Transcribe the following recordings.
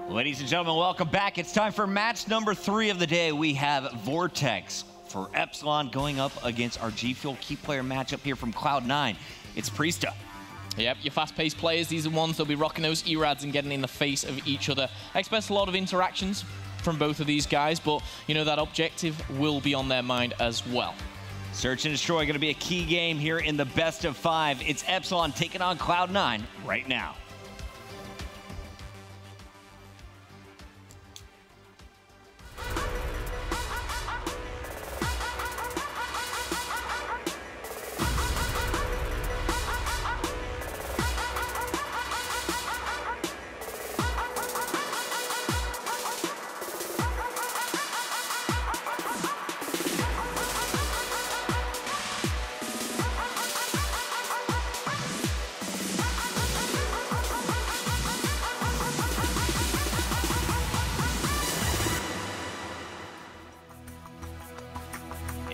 Ladies and gentlemen, welcome back. It's time for match number 3 of the day. We have Vortex for Epsilon going up against our G Fuel key player matchup here from Cloud9. It's Priesta. Yep, your fast-paced players, these are ones that'll be rocking those E-Rads and getting in the face of each other. I expect a lot of interactions from both of these guys, but you know that objective will be on their mind as well. Search and Destroy going to be a key game here in the best of 5. It's Epsilon taking on Cloud9 right now.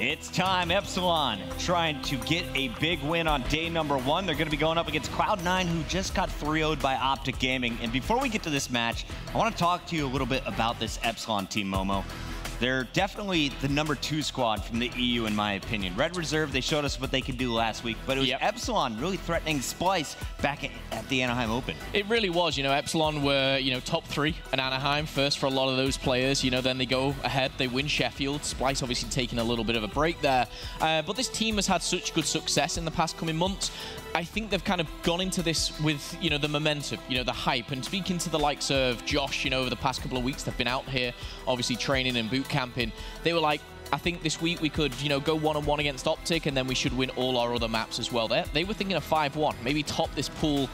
It's time. Epsilon trying to get a big win on day number 1. They're going to be going up against Cloud9, who just got 3-0'd by Optic Gaming. And before we get to this match, I want to talk to you a little bit about this Epsilon team, Momo. They're definitely the number 2 squad from the EU, in my opinion. Red Reserve, they showed us what they could do last week, but it was Epsilon really threatening Splice back at the Anaheim Open. It really was. You know, Epsilon were, top 3 in Anaheim first for a lot of those players. You know, then they go ahead, they win Sheffield. Splice obviously taking a little bit of a break there. But this team has had such good success in the past coming months. I think they've kind of gone into this with, the momentum, the hype. And speaking to the likes of Josh, over the past couple of weeks, they've been out here, obviously training and boot camping. They were like, I think this week we could, go 1-on-1 against Optic, and then we should win all our other maps as well. They were thinking of 5-1, maybe top this pool.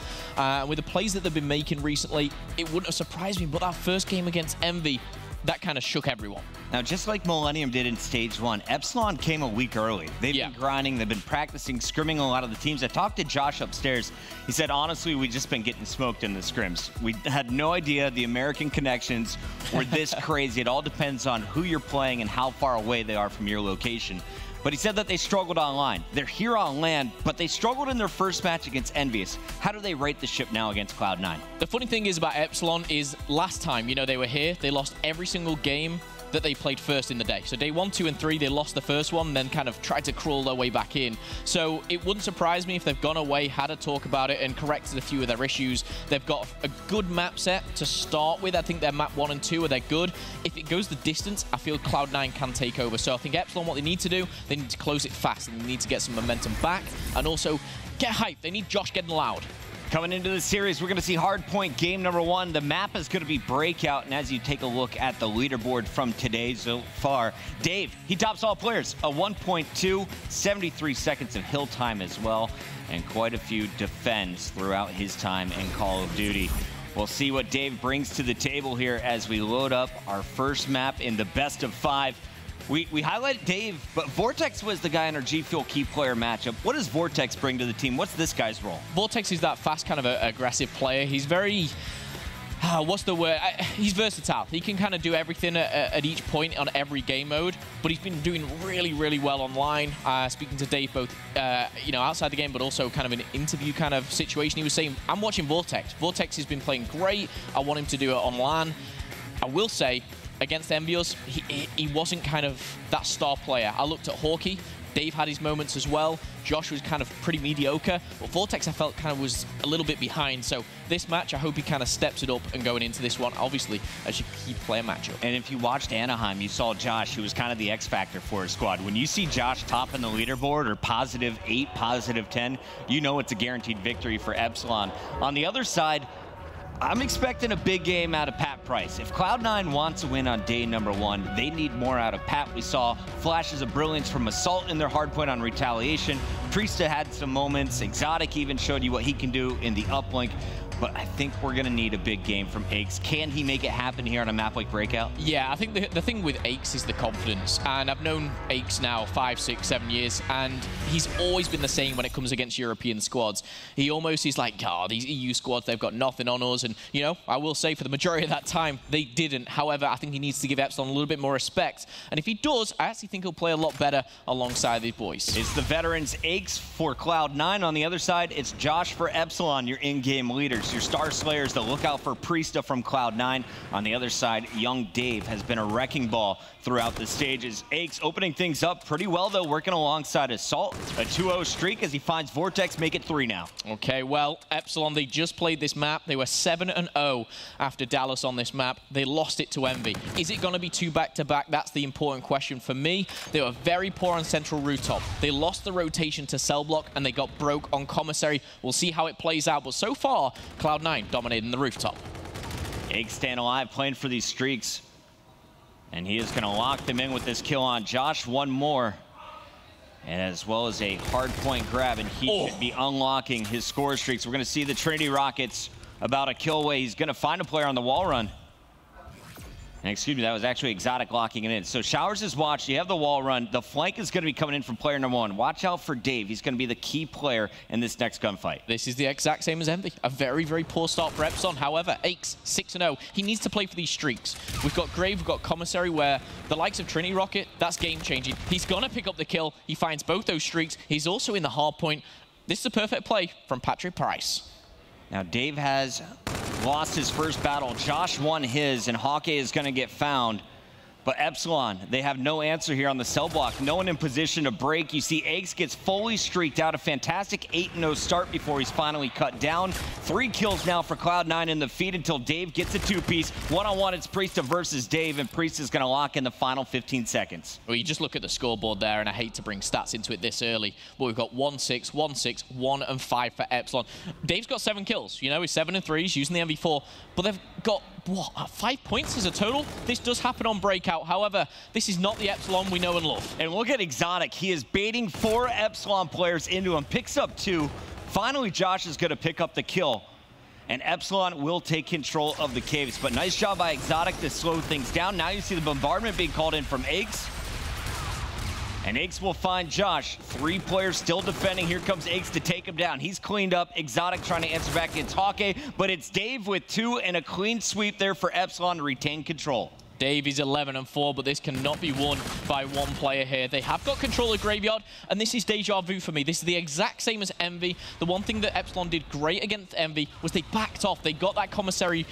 With the plays that they've been making recently, it wouldn't have surprised me. But that first game against Envy, that kind of shook everyone. Now, just like Millennium did in Stage 1, Epsilon came a week early. They've been grinding, they've been practicing, scrimming a lot of the teams. I talked to Josh upstairs. He said, honestly, we've just been getting smoked in the scrims. We had no idea the American connections were this crazy. It all depends on who you're playing and how far away they are from your location. But he said that they struggled online. They're here on land, but they struggled in their first match against Envious. How do they rate the ship now against Cloud9? The funny thing is about Epsilon is last time, they were here, they lost every single game that they played first in the day. So day 1, 2, and 3, they lost the first one, then kind of tried to crawl their way back in. So it wouldn't surprise me if they've gone away, had a talk about it, and corrected a few of their issues. They've got a good map set to start with. I think their map 1 and 2 are good. If it goes the distance, I feel Cloud9 can take over. So I think Epsilon, what they need to do, they need to close it fast, and they need to get some momentum back, and also get hype. They need Josh getting loud. Coming into the series, we're going to see Hardpoint game number 1. The map is going to be Breakout, and as you take a look at the leaderboard from today so far, Dave, he tops all players, a 1.2, 73 seconds of hill time as well, and quite a few defends throughout his time in Call of Duty. We'll see what Dave brings to the table here as we load up our first map in the best of 5. We highlighted Dave, but Vortex was the guy in our G Fuel key player matchup. What does Vortex bring to the team? What's this guy's role? Vortex is that fast kind of aggressive player. He's very, what's the word? He's versatile. He can kind of do everything at each point on every game mode, but he's been doing really, really well online. Speaking to Dave both, outside the game, but also kind of an interview kind of situation, he was saying, I'm watching Vortex. Vortex has been playing great. I want him to do it online. I will say, against Envious, he wasn't kind of that star player. I looked at Hawkey. Dave had his moments as well. Josh was kind of pretty mediocre. But Vortex, I felt, kind of was a little bit behind. So this match, I hope he kind of steps it up and going into this one, obviously, as your key player matchup. And if you watched Anaheim, you saw Josh, who was kind of the X factor for his squad. When you see Josh topping the leaderboard or +8, +10, you know it's a guaranteed victory for Epsilon. On the other side, I'm expecting a big game out of Pat Price. If Cloud9 wants to win on day number 1, they need more out of Pat. We saw flashes of brilliance from Assault in their hardpoint on Retaliation. Priesta had some moments. Exotic even showed you what he can do in the uplink. But I think we're going to need a big game from Aches. Can he make it happen here on a map like Breakout? Yeah, I think the thing with Aches is the confidence. And I've known Aches now 5, 6, 7 years, and he's always been the same when it comes against European squads. He almost is like, these EU squads, they've got nothing on us. And, I will say for the majority of that time, they didn't. However, I think he needs to give Epsilon a little bit more respect. And if he does, I actually think he'll play a lot better alongside these boys. It's the veterans Aches for Cloud9. On the other side, it's Josh for Epsilon, your in-game leaders. Vortex, your Star Slayers, the lookout for Priesta from Cloud9. On the other side, young Dave has been a wrecking ball throughout the stages. Aches opening things up pretty well, though, working alongside Assault. A 2-0 streak as he finds Vortex, make it 3 now. Okay, well, Epsilon, they just played this map. They were 7-0 after Dallas on this map. They lost it to Envy. Is it going to be 2 back-to-back? That's the important question for me. They were very poor on Central Rooftop. They lost the rotation to Cell Block, and they got broke on Commissary. We'll see how it plays out, but so far, Cloud9 dominating the rooftop. Aches staying alive, playing for these streaks. And he is going to lock them in with this kill on Josh. One more. And as well as a hard point grab, and he should be unlocking his score streaks. We're going to see the Trinity Rockets about a kill away. He's going to find a player on the wall run. And excuse me, that was actually Exotic locking it in. So Showers is watched. You have the wall run. The flank is going to be coming in from player number 1. Watch out for Dave. He's going to be the key player in this next gunfight. This is the exact same as Envy. A very, very poor start for Epsilon. However, Aches, 6-0. He needs to play for these streaks. We've got Grave, we've got Commissary, where the likes of Trinity Rocket, that's game-changing. He's going to pick up the kill. He finds both those streaks. He's also in the hard point. This is a perfect play from Patrick Price. Now, Dave has lost his first battle. Josh won his, and Hawkeye is going to get found. But Epsilon, they have no answer here on the cell block. No one in position to break. You see Aches gets fully streaked out. A fantastic 8-0 start before he's finally cut down. 3 kills now for Cloud9 in the feed until Dave gets a 2-piece. One-on-one, it's Priesta versus Dave, and Priesta is going to lock in the final 15 seconds. Well, you just look at the scoreboard there, and I hate to bring stats into it this early, but we've got 1-6, 1-6, 1-5 for Epsilon. Dave's got 7 kills. You know, he's 7-3. He's using the MV4, but they've got, what, 5 points as a total? This does happen on Breakout. However, this is not the Epsilon we know and love. And look at Exotic. He is baiting 4 Epsilon players into him, picks up 2. Finally, Josh is going to pick up the kill, and Epsilon will take control of the caves. But nice job by Exotic to slow things down. Now you see the bombardment being called in from Aches. And Aches will find Josh. 3 players still defending. Here comes Aches to take him down. He's cleaned up. Exotic trying to answer back against Hawkeye, but it's Dave with 2 and a clean sweep there for Epsilon to retain control. Dave is 11-4, but this cannot be won by 1 player here. They have got control of Graveyard, and this is deja vu for me. This is the exact same as Envy. The one thing that Epsilon did great against Envy was they backed off. They got that Commissary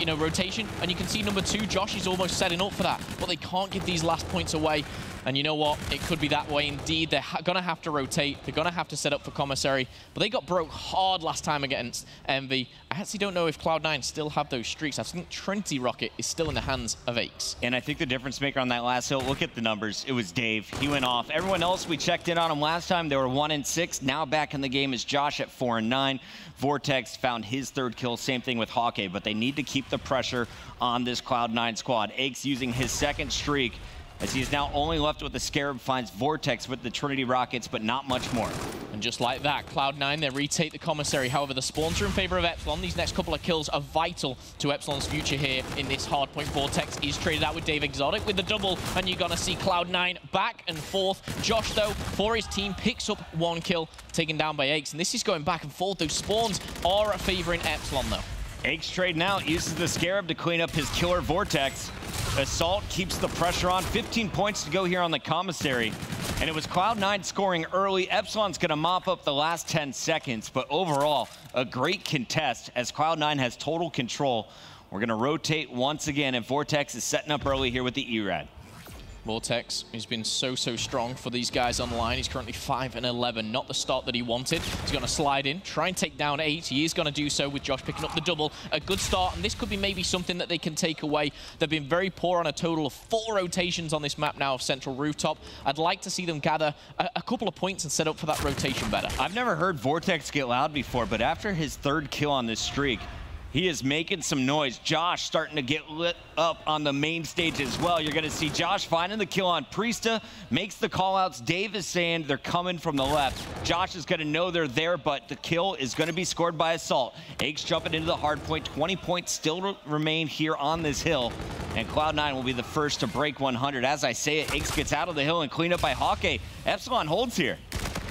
rotation, and you can see number 2, Josh, is almost setting up for that, but they can't give these last points away. And you know what? It could be that way indeed. They're going to have to rotate. They're going to have to set up for Commissary. But they got broke hard last time against Envy. I actually don't know if Cloud9 still have those streaks. I think Trinity Rocket is still in the hands of Aches. And I think the difference maker on that last hill, look at the numbers. It was Dave. He went off. Everyone else, we checked in on them last time. They were 1-6. Now back in the game is Josh at 4-9. Vortex found his 3rd kill. Same thing with Hawkeye. But they need to keep the pressure on this Cloud9 squad. Aches using his 2nd streak, as he is now only left with the Scarab, finds Vortex with the Trinity Rockets, but not much more. And just like that, Cloud9, they retake the Commissary. However, the spawns are in favor of Epsilon. These next couple of kills are vital to Epsilon's future here in this hardpoint. Vortex is traded out with Dave Exotic with the double, and you're going to see Cloud9 back and forth. Josh, though, for his team, picks up 1 kill, taken down by Aches. And this is going back and forth. Those spawns are favoring Epsilon, though. Aches trading out, uses the Scarab to clean up his killer Vortex. Assault keeps the pressure on. 15 points to go here on the Commissary. And it was Cloud9 scoring early. Epsilon's going to mop up the last 10 seconds. But overall, a great contest as Cloud9 has total control. We're going to rotate once again, and Vortex is setting up early here with the ERAD. Vortex has been so strong for these guys online. He's currently 5-11, not the start that he wanted. He's going to slide in, try and take down 8. He is going to do so with Josh picking up the double. A good start, and this could be maybe something that they can take away. They've been very poor on a total of 4 rotations on this map now of Central Rooftop. I'd like to see them gather a couple of points and set up for that rotation better. I've never heard Vortex get loud before, but after his 3rd kill on this streak, he is making some noise. Josh starting to get lit up on the main stage as well. You're going to see Josh finding the kill on Priesta, makes the call-outs. Dave is saying they're coming from the left. Josh is going to know they're there, but the kill is going to be scored by Assault. Aches jumping into the hard point. 20 points still remain here on this hill, and Cloud9 will be the first to break 100. As I say it, Aches gets out of the hill and cleaned up by Hawkeye. Epsilon holds here.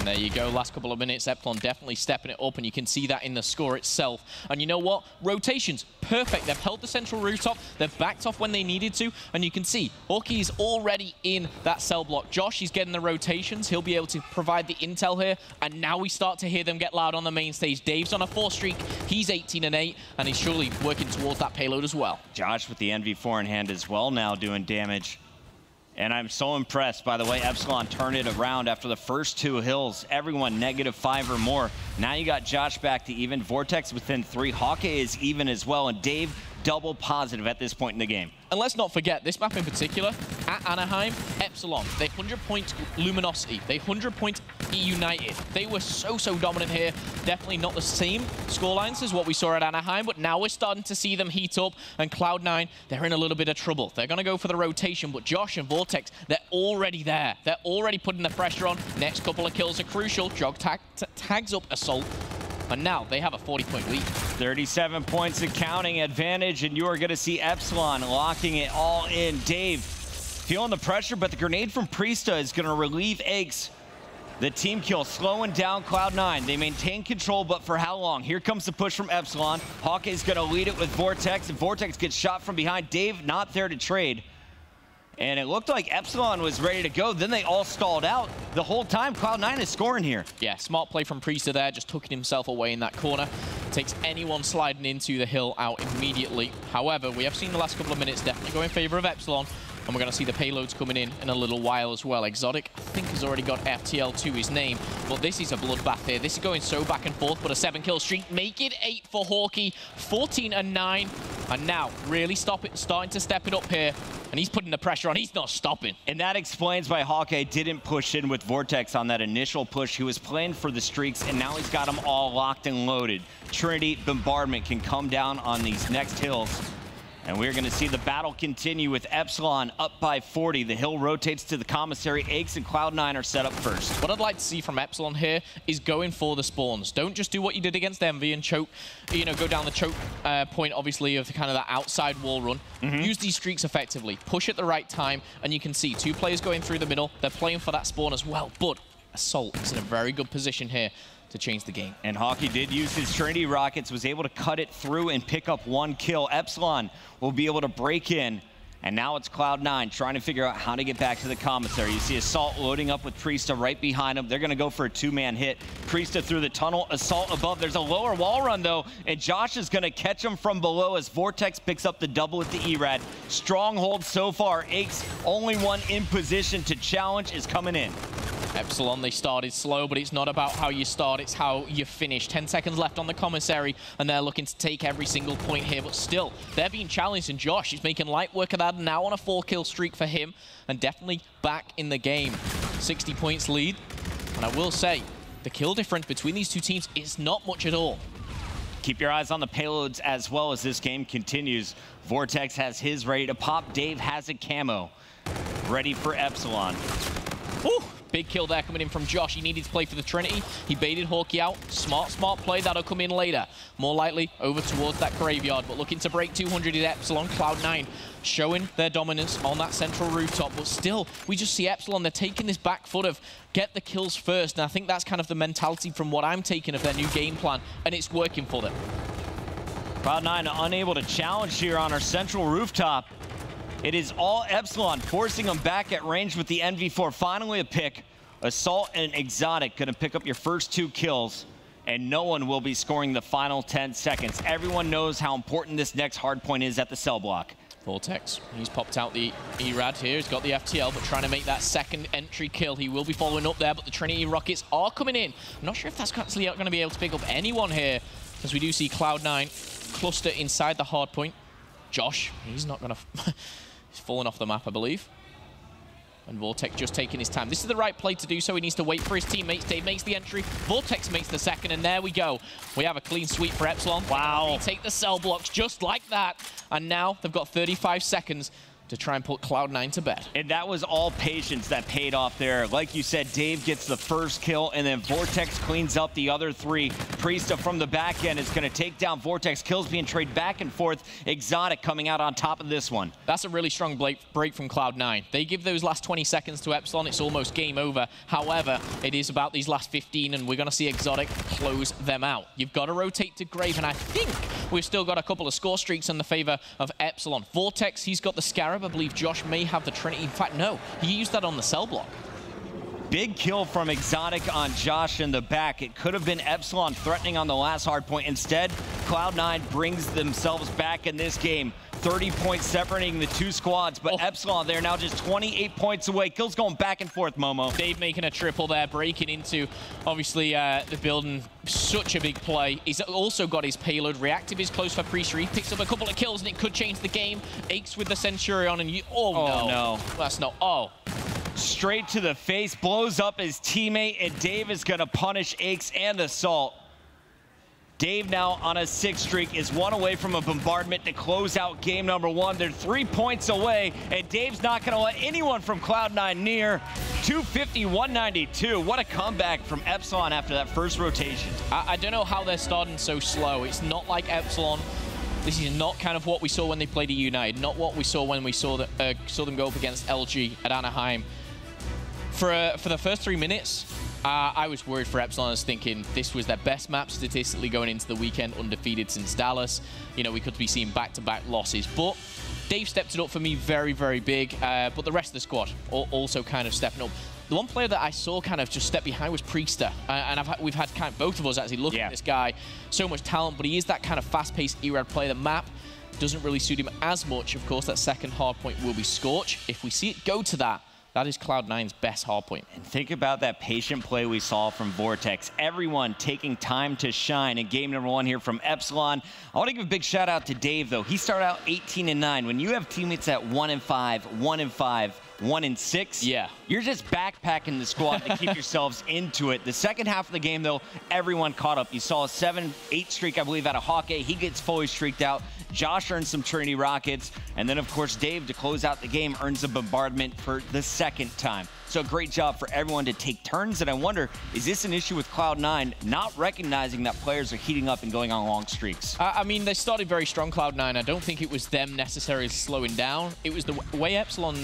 And there you go, last couple of minutes, Epsilon definitely stepping it up, and you can see that in the score itself. And you know what? Rotations, perfect. They've held the central rooftop, they've backed off when they needed to, and you can see Hawkeye is already in that cell block. Josh, he's getting the rotations, he'll be able to provide the intel here, and now we start to hear them get loud on the main stage. Dave's on a 4 streak, he's 18-8, and he's surely working towards that payload as well. Josh with the NV4 in hand as well now doing damage. And I'm so impressed by the way Epsilon turned it around after the first 2 hills. Everyone -5 or more. Now you got Josh back to even. Vortex within 3. Hawkeye is even as well. And Dave double positive at this point in the game. And let's not forget, this map in particular, at Anaheim, Epsilon, they 100 points Luminosity, they 100 points United. They were so dominant here. Definitely not the same scorelines as what we saw at Anaheim, but now we're starting to see them heat up, and Cloud9, they're in a little bit of trouble. They're going to go for the rotation, but Josh and Vortex, they're already there. They're already putting the pressure on. Next couple of kills are crucial. Jog tags up Assault. And now they have a 40-point lead. 37 points and counting advantage, and you are going to see Epsilon locking it all in. Dave feeling the pressure, but the grenade from Priesta is going to relieve Eggs. The team kill slowing down Cloud9. They maintain control, but for how long? Here comes the push from Epsilon. Hawkeye's going to lead it with Vortex, and Vortex gets shot from behind. Dave not there to trade. And it looked like Epsilon was ready to go. Then they all stalled out. The whole time, Cloud9 is scoring here. Yeah, smart play from Priesta there, just tucking himself away in that corner. Takes anyone sliding into the hill out immediately. However, we have seen the last couple of minutes definitely go in favor of Epsilon. And we're going to see the payloads coming in a little while as well. Exotic, I think, has already got FTL to his name. But this is a bloodbath here. This is going so back and forth, but a 7-kill streak. Make it 8 for Hawkeye. 14-9. And now, really starting to step it up here. And he's putting the pressure on. He's not stopping. And that explains why Hawkeye didn't push in with Vortex on that initial push. He was playing for the streaks, and now he's got them all locked and loaded. Trinity Bombardment can come down on these next hills. And we're going to see the battle continue with Epsilon up by 40. The hill rotates to the commissary. Aches and Cloud9 are set up first. What I'd like to see from Epsilon here is going for the spawns. Don't just do what you did against Envy and choke, you know, go down the choke point, obviously, of kind of that outside wall run. Use these streaks effectively. Push at the right time, and you can see 2 players going through the middle. They're playing for that spawn as well, but Assault is in a very good position here to change the game. And Hawkeye did use his Trinity rockets, was able to cut it through and pick up 1 kill. Epsilon will be able to break in, and now it's Cloud9 trying to figure out how to get back to the commissary. You see Assault loading up with Priesta right behind him. They're going to go for a 2-man hit. Priesta through the tunnel, Assault above. There's a lower wall run, though, and Josh is going to catch him from below as Vortex picks up the double with the ERAD. Stronghold so far. Aches, only one in position to challenge, is coming in. Epsilon, they started slow, but it's not about how you start, it's how you finish. 10 seconds left on the commissary, and they're looking to take every single point here, but still, they're being challenged, and Josh is making light work of that, now on a 4-kill streak for him, and definitely back in the game. 60 points lead, and I will say, the kill difference between these 2 teams is not much at all. Keep your eyes on the payloads as well as this game continues. Vortex has his ready to pop. Dave has a camo ready for Epsilon. Woo! Big kill there coming in from Josh. He needed to play for the Trinity. He baited Hawkeye out. Smart play. That'll come in later. More likely over towards that graveyard, but looking to break 200 is Epsilon. Cloud9 showing their dominance on that central rooftop, but still, we just see Epsilon. They're taking this back foot of get the kills first, and I think that's kind of the mentality from what I'm taking of their new game plan, and it's working for them. Cloud9 unable to challenge here on our central rooftop. It is all Epsilon, forcing them back at range with the NV4. Finally a pick. Assault and Exotic going to pick up your first 2 kills, and no one will be scoring the final 10 seconds. Everyone knows how important this next hard point is at the cell block. Vortex, he's popped out the ERAD here. He's got the FTL, but trying to make that second entry kill. He will be following up there, but the Trinity rockets are coming in. I'm not sure if that's actually going to be able to pick up anyone here, as we do see Cloud9 cluster inside the hard point. Josh, he's not going to... He's fallen off the map, I believe. And Vortex just taking his time. This is the right play to do so. He needs to wait for his teammates. Dave makes the entry. Vortex makes the second, and there we go. We have a clean sweep for Epsilon. Wow. They take the cell blocks just like that. And now they've got 35 seconds to try and put Cloud9 to bed. And that was all patience that paid off there. Like you said, Dave gets the first kill, and then Vortex cleans up the other three. Priesta from the back end is going to take down Vortex. Kills being traded back and forth. Exotic coming out on top of this one. That's a really strong break from Cloud9. They give those last 20 seconds to Epsilon. It's almost game over. However, it is about these last 15, and we're going to see Exotic close them out. You've got to rotate to Grave, and I think we've still got a couple of score streaks in the favor of Epsilon. Vortex, he's got the Scarab. I believe Josh may have the Trinity. In fact, no, he used that on the cell block. Big kill from Exotic on Josh in the back. It could have been Epsilon threatening on the last hard point. Instead, Cloud9 brings themselves back in this game. 30 points separating the two squads, but Epsilon, they're now just 28 points away. Kills going back and forth, Momo. Dave making a triple there, breaking into, obviously, the building. Such a big play. He's also got his payload. Reactive is close for Priester. He picks up a couple of kills, and it could change the game. Aches with the Centurion, and you... Oh, no. That's not... Oh. Straight to the face, blows up his teammate, and Dave is going to punish Aches and Assault. Dave now on a 6 streak is 1 away from a bombardment to close out game number 1. They're 3 points away, and Dave's not going to let anyone from Cloud9 near. 250-192. What a comeback from Epsilon after that first rotation. I don't know how they're starting so slow. It's not like Epsilon. This is not kind of what we saw when they played a United, not what we saw when we saw them go up against LG at Anaheim. For the first 3 minutes, I was worried for Epsilon. I was thinking this was their best map statistically going into the weekend, undefeated since Dallas. You know, we could be seeing back-to-back losses, but Dave stepped it up for me very, very big. But the rest of the squad also kind of stepping up. The one player that I saw kind of just step behind was Priester, and we've had kind of both of us actually looking at this guy. So much talent, but he is that kind of fast-paced ERAD player. The map doesn't really suit him as much. Of course, that second hard point will be Scorch. If we see it go to that, that is Cloud9's best hard point. And think about that patient play we saw from Vortex. Everyone taking time to shine in game number 1 here from Epsilon. I want to give a big shout out to Dave, though. He started out 18-9. When you have teammates at 1-5, 1-5, 1-6, yeah, you're just backpacking the squad to keep yourselves into it. The second half of the game, though, everyone caught up. You saw a 7-8 streak, I believe, out of Hawkeye. He gets fully streaked out. Josh earns some Trinity Rockets. And then, of course, Dave, to close out the game, earns a bombardment for the second time. So great job for everyone to take turns. And I wonder, is this an issue with Cloud9 not recognizing that players are heating up and going on long streaks? I mean, they started very strong, Cloud9. I don't think it was them necessarily slowing down. It was the way Epsilon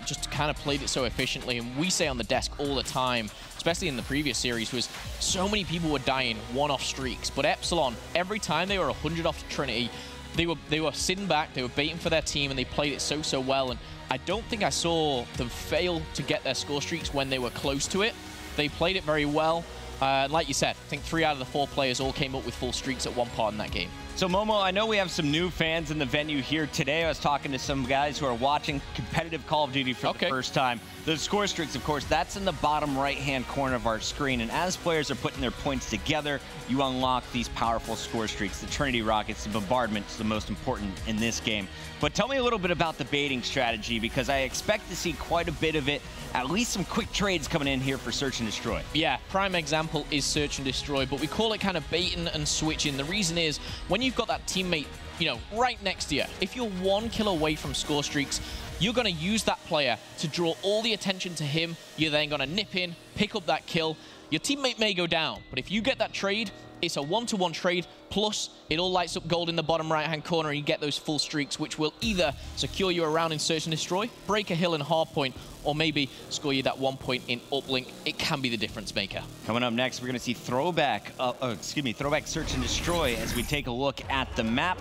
just kind of played it so efficiently. And we say on the desk all the time, especially in the previous series, was so many people were dying one-off streaks. But Epsilon, every time they were 100 off Trinity, they were sitting back, they were baiting for their team, and they played it so well. And I don't think I saw them fail to get their score streaks when they were close to it. They played it very well. Like you said, I think 3 out of the 4 players all came up with full streaks at one part in that game. So, Momo, I know we have some new fans in the venue here today. I was talking to some guys who are watching competitive Call of Duty for the first time. The score streaks, of course, that's in the bottom right-hand corner of our screen. And as players are putting their points together, you unlock these powerful score streaks. The Trinity Rockets, the bombardment's the most important in this game. But tell me a little bit about the baiting strategy, because I expect to see quite a bit of it. At least some quick trades coming in here for Search and Destroy. Yeah, prime example is Search and Destroy, but we call it kind of baiting and switching. The reason is, when you've got that teammate, you know, right next to you, if you're 1 kill away from score streaks, you're going to use that player to draw all the attention to him. You're then going to nip in, pick up that kill. Your teammate may go down, but if you get that trade, it's a 1-to-1 trade, plus it all lights up gold in the bottom right-hand corner, and you get those full streaks, which will either secure you around in Search and Destroy, break a hill in hardpoint, or maybe score you that 1 point in uplink. It can be the difference maker. Coming up next, we're going to see throwback Search and Destroy as we take a look at the map.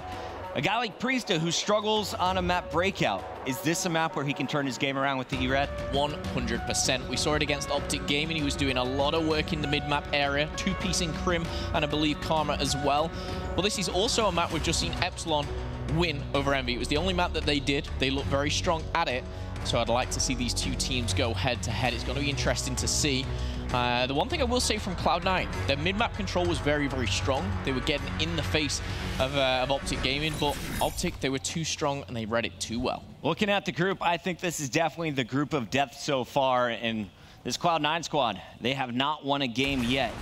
A guy like Priesta who struggles on a map breakout. Is this a map where he can turn his game around with the ERAD? 100%. We saw it against Optic Gaming. He was doing a lot of work in the mid-map area, 2-piecing Crim and I believe Karma as well. Well, this is also a map we've just seen Epsilon win over Envy. It was the only map that they did. They look very strong at it. So I'd like to see these two teams go head-to-head. It's going to be interesting to see. The one thing I will say from Cloud9, their mid-map control was very, very strong. They were getting in the face of Optic Gaming, but Optic, they were too strong and they read it too well. Looking at the group, I think this is definitely the group of death so far. And this Cloud9 squad, they have not won a game yet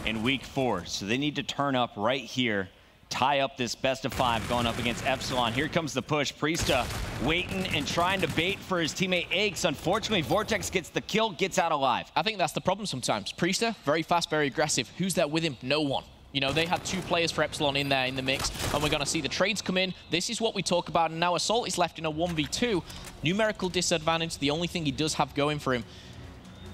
in week 4. So they need to turn up right here tie up this best of 5 going up against Epsilon. Here comes the push. Priesta waiting and trying to bait for his teammate Aches. Unfortunately, Vortex gets the kill, gets out alive. I think that's the problem sometimes. Priesta, very fast, very aggressive. Who's there with him? No one. You know, they had 2 players for Epsilon in there in the mix, and we're going to see the trades come in. This is what we talk about, and now Assault is left in a 1v2. Numerical disadvantage. The only thing he does have going for him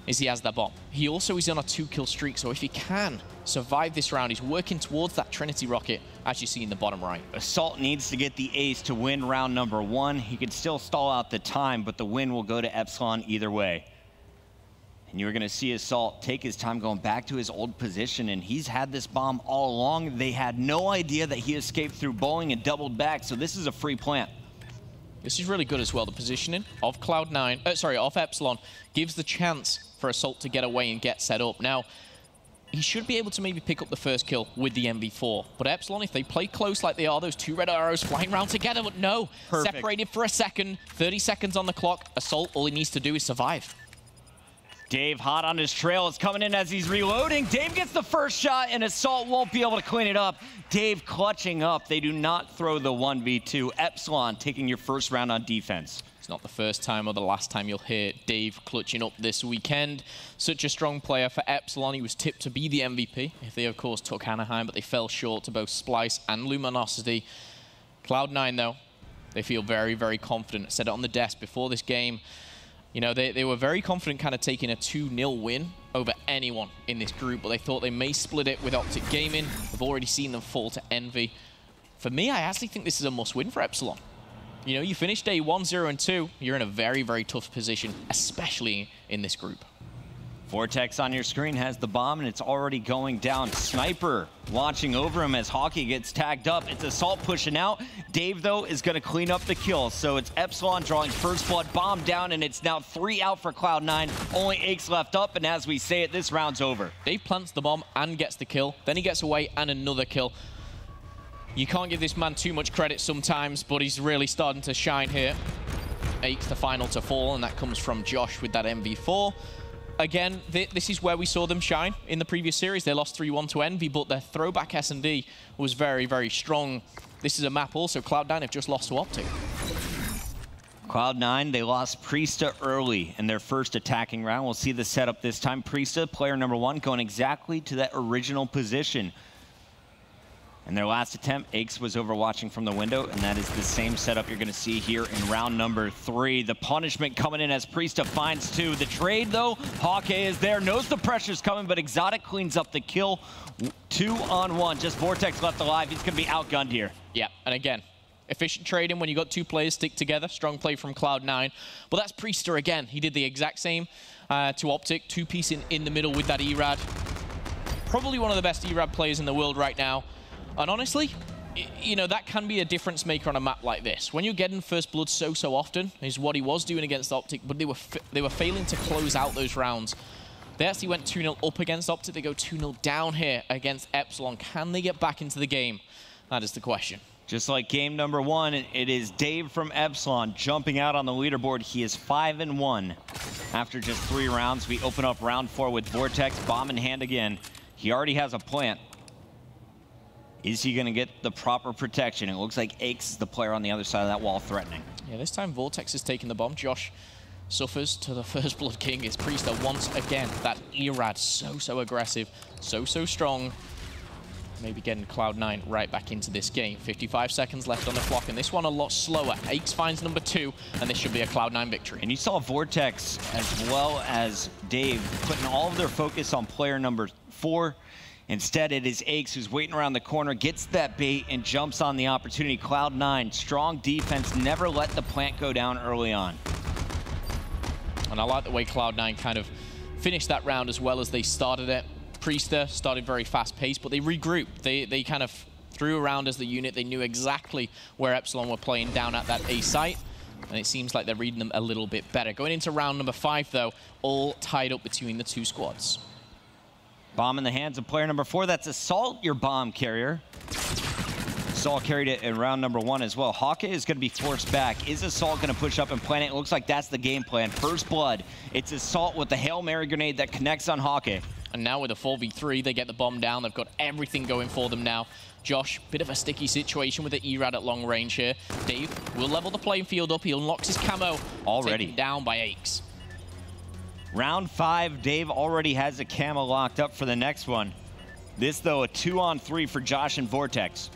is he has that bomb. He also is on a 2-kill streak, so if he can survive this round, he's working towards that Trinity rocket, as you see in the bottom right. Assault needs to get the ace to win round number 1. He could still stall out the time, but the win will go to Epsilon either way. And you're going to see Assault take his time going back to his old position, and he's had this bomb all along. They had no idea that he escaped through bowling and doubled back, so this is a free plant. This is really good as well. The positioning of Cloud9, of Epsilon, gives the chance for Assault to get away and get set up. Now, he should be able to maybe pick up the first kill with the MV4. But Epsilon, if they play close like they are, those 2 red arrows flying around together, but no. Perfect. Separated for a second, 30 seconds on the clock. Assault, all he needs to do is survive. Dave hot on his trail. Is coming in as he's reloading. Dave gets the first shot, and Assault won't be able to clean it up. Dave clutching up. They do not throw the 1v2. Epsilon taking your first round on defense. It's not the first time or the last time you'll hear Dave clutching up this weekend. Such a strong player for Epsilon. He was tipped to be the MVP if they, of course, took Anaheim, but they fell short to both Splice and Luminosity. Cloud9, though, they feel very, very confident. I said it on the desk before this game. You know, they were very confident kind of taking a 2-0 win over anyone in this group, but they thought they may split it with Optic Gaming. We've already seen them fall to Envy. For me, I actually think this is a must-win for Epsilon. You know, you finish day 1, 0, and 2, you're in a very, very tough position, especially in this group. Vortex on your screen has the bomb, and it's already going down. Sniper watching over him as Hockey gets tagged up. It's Assault pushing out. Dave, though, is going to clean up the kill. So it's Epsilon drawing first blood, bomb down, and it's now 3 out for Cloud9. Only Aches left up, and as we say it, this round's over. Dave plants the bomb and gets the kill. Then he gets away and another kill. You can't give this man too much credit sometimes, but he's really starting to shine here. Aches the final to fall, and that comes from Josh with that MV4. Again, this is where we saw them shine in the previous series. They lost 3-1 to Envy, but their throwback S&D was very, very strong. This is a map also. Cloud9 have just lost to Optic. Cloud9, they lost Priesta early in their first attacking round. We'll see the setup this time. Priesta, player number 1, going exactly to that original position. In their last attempt, Aches was overwatching from the window, and that is the same setup you're going to see here in round number 3. The punishment coming in as Priesta finds 2. The trade, though, Hawkeye is there, knows the pressure's coming, but Exotic cleans up the kill. 2-on-1, just Vortex left alive. He's going to be outgunned here. Yeah, and again, efficient trading when you got 2 players stick together. Strong play from Cloud9. But that's Priesta again. He did the exact ssame to Optic. 2-piece in the middle with that Erad. Probably one of the best Erad players in the world right now. And honestly, you know, that can be a difference maker on a map like this. When you're getting first blood so often, is what he was doing against Optic, but they were failing to close out those rounds. They actually went 2-0 up against Optic. They go 2-0 down here against Epsilon. Can they get back into the game? That is the question. Just like game number 1, it is Dave from Epsilon jumping out on the leaderboard. He is 5-1 after just 3 rounds. We open up round 4 with Vortex, bomb in hand again. He already has a plant. Is he going to get the proper protection? It looks like Aches is the player on the other side of that wall threatening. Yeah, this time Vortex is taking the bomb. Josh suffers to the first blood king. It's Priesta once again. That Erad, so aggressive, so strong. Maybe getting Cloud9 right back into this game. 55 seconds left on the clock, and this one a lot slower. Aches finds number 2, and this should be a Cloud9 victory. And you saw Vortex as well as Dave putting all of their focus on player number 4. Instead, it is Aches who's waiting around the corner, gets that bait, and jumps on the opportunity. Cloud9, strong defense, never let the plant go down early on. And I like the way Cloud9 kind of finished that round as well as they started it. Priesta started very fast-paced, but they regrouped. They kind of threw around as the unit. They knew exactly where Epsilon were playing down at that A site, and it seems like they're reading them a little bit better. Going into round number 5, though, all tied up between the 2 squads. Bomb in the hands of player number 4. That's Assault, your bomb carrier. Assault carried it in round number 1 as well. Hawkeye is going to be forced back. Is Assault going to push up and plant it? It looks like that's the game plan. First blood. It's Assault with the Hail Mary grenade that connects on Hawkeye. And now with a 4v3, they get the bomb down. They've got everything going for them now. Josh, bit of a sticky situation with the ERAD at long range here. Dave will level the playing field up. He unlocks his camo. Already. Taken down by Aches. Round 5, Dave already has a camo locked up for the next one. This, though, a 2-on-3 for Josh and Vortex.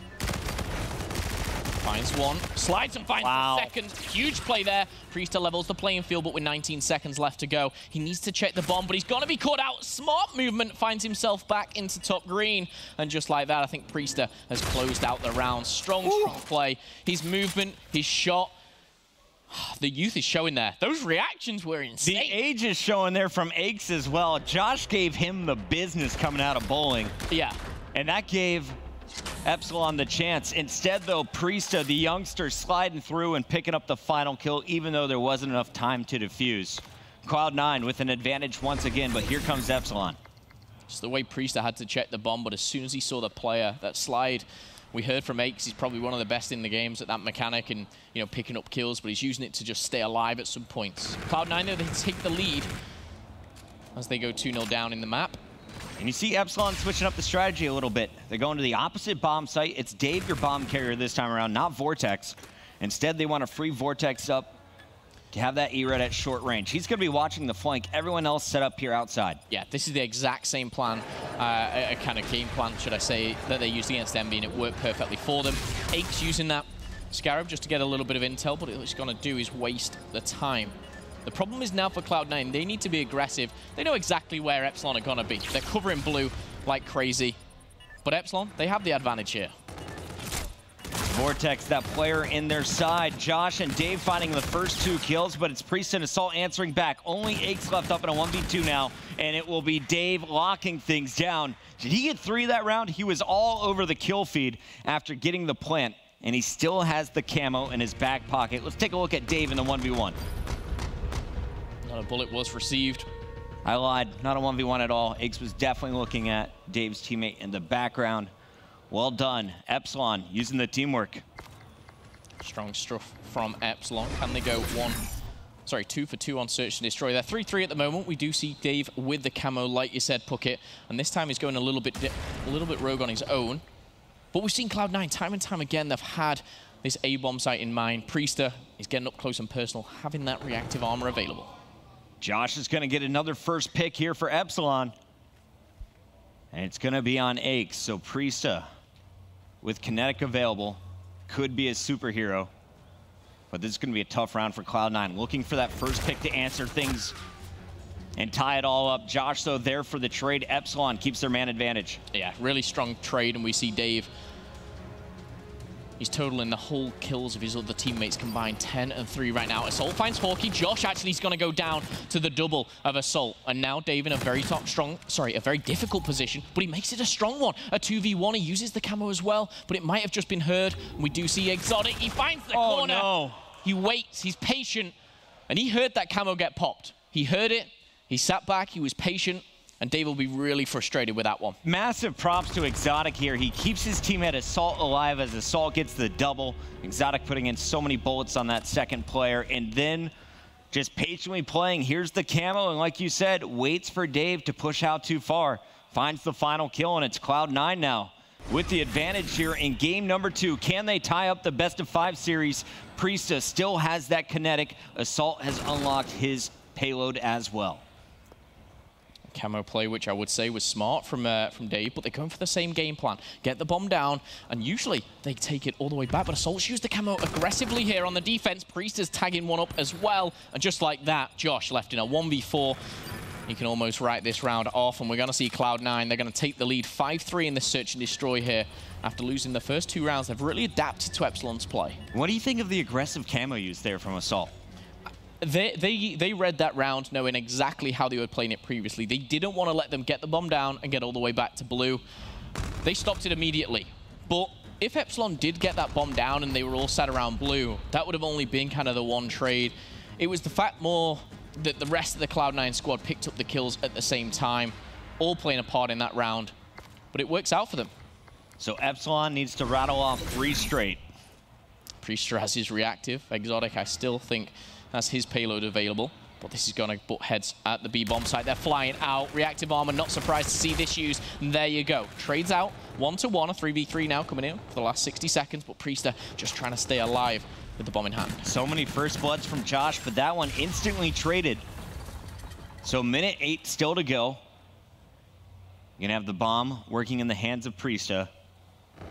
Finds one, slides and finds the second. Huge play there. Priester levels the playing field, but with 19 seconds left to go. He needs to check the bomb, but he's going to be caught out. Smart movement, finds himself back into top green. And just like that, I think Priester has closed out the round. Strong play. His movement, his shot. The youth is showing there. Those reactions were insane. The age is showing there from Aches as well. Josh gave him the business coming out of bowling. Yeah. And that gave Epsilon the chance. Instead, though, Priesta, the youngster, sliding through and picking up the final kill, even though there wasn't enough time to defuse. Cloud9 with an advantage once again, but here comes Epsilon. Just the way Priester had to check the bomb, but as soon as he saw the player, that slide, we heard from Aches, he's probably one of the best in the games at that mechanic and, you know, picking up kills, but he's using it to just stay alive at some points. Cloud9, though, they take the lead as they go 2-0 down in the map. And you see Epsilon switching up the strategy a little bit. They're going to the opposite bomb site. It's Dave, your bomb carrier this time around, not Vortex. Instead, they want to free Vortex up to have that ERAD at short range. He's going to be watching the flank. Everyone else set up here outside. Yeah, this is the exact same plan, a kind of game plan, should I say, that they used against Envy, and it worked perfectly for them. Aches using that Scarab just to get a little bit of intel, but what it's going to do is waste the time. The problem is now for Cloud9, they need to be aggressive. They know exactly where Epsilon are going to be. They're covering blue like crazy. But Epsilon, they have the advantage here. Vortex, that player in their side. Josh and Dave finding the first 2 kills, but it's Priest and Assault answering back. Only Aches left up in a 1v2 now, and it will be Dave locking things down. Did he get 3 that round? He was all over the kill feed after getting the plant, and he still has the camo in his back pocket. Let's take a look at Dave in the 1v1. Not a bullet was received. I lied, not a 1v1 at all. Aches was definitely looking at Dave's teammate in the background. Well done. Epsilon using the teamwork. Strong stuff from Epsilon. Can they go 2 for 2 on Search and Destroy? They're 3-3 at the moment. We do see Dave with the camo, like you said, Puckett. And this time he's going a little bit rogue on his own. But we've seen Cloud9 time and time again. They've had this A-bomb site in mind. Priester is getting up close and personal, having that reactive armor available. Josh is going to get another first pick here for Epsilon. And it's going to be on Aches. So Priesta, with kinetic available, could be a superhero. But this is going to be a tough round for Cloud9. Looking for that first pick to answer things and tie it all up. Josh, though, there for the trade. Epsilon keeps their man advantage. Yeah, really strong trade, and we see Dave. He's totaling the whole kills of his other teammates combined, 10 and 3 right now. Assault finds Hawkey. Josh actually is going to go down to the double of Assault. And now Dave in a very difficult position, but he makes it a strong one. A 2v1, he uses the camo as well, but it might have just been heard. We do see Exotic. He finds the corner. No. He waits, he's patient, and he heard that camo get popped. He heard it, he sat back, he was patient, and Dave will be really frustrated with that one. Massive props to Exotic here. He keeps his teammate Assault alive as Assault gets the double. Exotic putting in so many bullets on that second player, and then just patiently playing. Here's the camo, and like you said, waits for Dave to push out too far. Finds the final kill, and it's Cloud9 now with the advantage here in game number 2. Can they tie up the best-of-5 series? Priesta still has that kinetic. Assault has unlocked his payload as well. Camo play, which I would say was smart from Dave, but they're going for the same game plan. Get the bomb down, and usually they take it all the way back, but Assault's used the camo aggressively here on the defense. Priest is tagging one up as well, and just like that, Josh left in a 1v4. He can almost write this round off, and we're going to see Cloud9. They're going to take the lead 5-3 in the Search and Destroy here. After losing the first 2 rounds, they've really adapted to Epsilon's play. What do you think of the aggressive camo use there from Assault? They read that round knowing exactly how they were playing it previously. They didn't want to let them get the bomb down and get all the way back to blue. They stopped it immediately. But if Epsilon did get that bomb down and they were all sat around blue, that would have only been kind of the one trade. It was the fact more that the rest of the Cloud9 squad picked up the kills at the same time, all playing a part in that round. But it works out for them. So Epsilon needs to rattle off 3 straight. Priester has his reactive. Exotic, I still think, has his payload available. But this is going to butt heads at the B-bomb site. They're flying out. Reactive armor, not surprised to see this used. And there you go. Trades out 1-1, a 3v3 now coming in for the last 60 seconds, but Priester just trying to stay alive with the bomb in hand. So many first bloods from Josh, but that one instantly traded. So minute 8 still to go. You're gonna have the bomb working in the hands of Priester.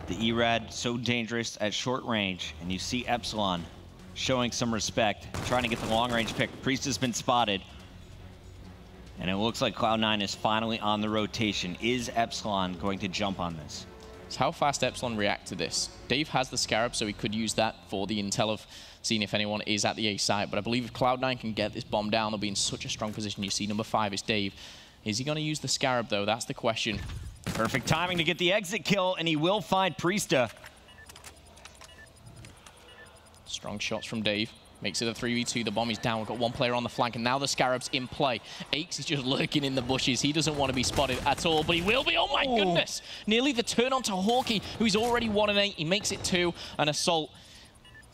The ERAD so dangerous at short range, and you see Epsilon showing some respect, trying to get the long range pick. Priester's been spotted. And it looks like Cloud9 is finally on the rotation. Is Epsilon going to jump on this? So how fast Epsilon react to this? Dave has the Scarab, so he could use that for the intel of seeing if anyone is at the A site. But I believe if Cloud9 can get this bomb down, they'll be in such a strong position. You see number 5 is Dave. Is he going to use the Scarab, though? That's the question. Perfect timing to get the exit kill, and he will find Priester. Strong shots from Dave. Makes it a 3v2. The bomb is down. We've got one player on the flank, and now the Scarab's in play. Aches is just lurking in the bushes. He doesn't want to be spotted at all, but he will be. Oh, my goodness. Nearly the turn onto Hawkeye, who's already 1-8. He makes it 2. An Assault,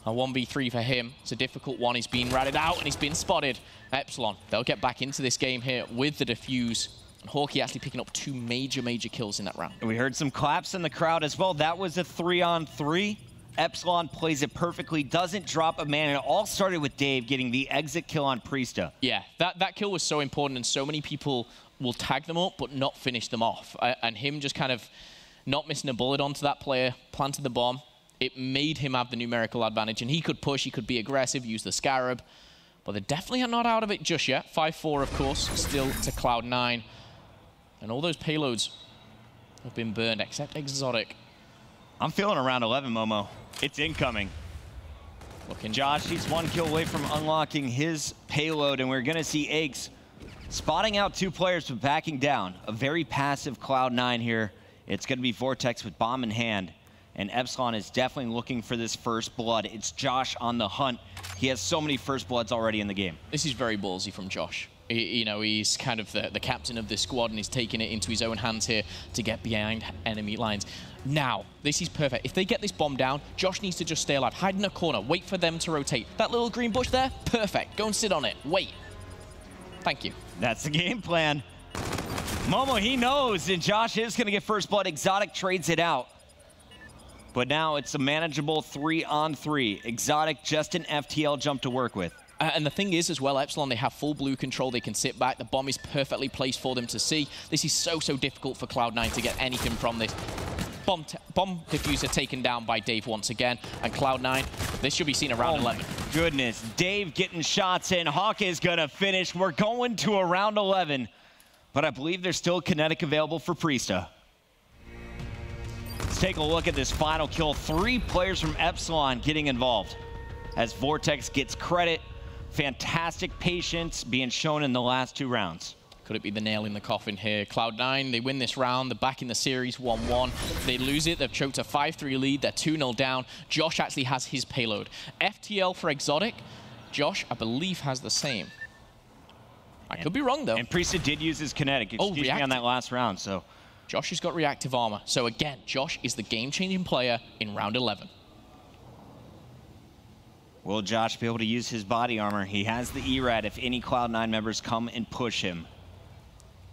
a 1v3 for him. It's a difficult one. He's been ratted out, and he's been spotted. Epsilon, they'll get back into this game here with the defuse. And Hawkeye actually picking up 2 major kills in that round. We heard some claps in the crowd as well. That was a 3-on-3. Epsilon plays it perfectly, doesn't drop a man. And it all started with Dave getting the exit kill on Priester. Yeah, that kill was so important, and so many people will tag them up but not finish them off. And him just kind of not missing a bullet onto that player, planted the bomb. It made him have the numerical advantage, and he could push, he could be aggressive, use the Scarab. But they're definitely not out of it just yet. 5-4, of course, still to Cloud9. And all those payloads have been burned, except Exotic. I'm feeling around 11, Momo. It's incoming. Looking. Josh, he's 1 kill away from unlocking his payload, and we're going to see Aches spotting out 2 players but backing down. A very passive Cloud9 here. It's going to be Vortex with bomb in hand, and Epsilon is definitely looking for this first blood. It's Josh on the hunt. He has so many first bloods already in the game. This is very ballsy from Josh. You know, he's kind of the captain of this squad, and he's taking it into his own hands here to get behind enemy lines. Now, this is perfect. If they get this bomb down, Josh needs to just stay alive. Hide in a corner. Wait for them to rotate. That little green bush there, perfect. Go and sit on it. Wait. Thank you. That's the game plan. Momo, he knows, and Josh is going to get first blood. Exotic trades it out. But now it's a manageable 3-on-3. Exotic, just an FTL jump to work with. And the thing is, as well, Epsilon, they have full blue control. They can sit back. The bomb is perfectly placed for them to see. This is so difficult for Cloud9 to get anything from this. Bomb diffuser taken down by Dave once again. And Cloud9, this should be seen around 11. Goodness, Dave getting shots in. Hawk is going to finish. We're going to a round 11. But I believe there's still kinetic available for Priester. Let's take a look at this final kill. 3 players from Epsilon getting involved as Vortex gets credit. Fantastic patience being shown in the last 2 rounds. Could it be the nail in the coffin here? Cloud9, they win this round. They're back in the series 1-1. They lose it. They've choked a 5-3 lead. They're 2-0 down. Josh actually has his payload. FTL for Exotic. Josh, I believe, has the same. I could be wrong, though. And Priester did use his kinetic, excuse me, on that last round. So Josh has got reactive armor. So again, Josh is the game-changing player in round 11. Will Josh be able to use his body armor? He has the ERAD if any Cloud9 members come and push him.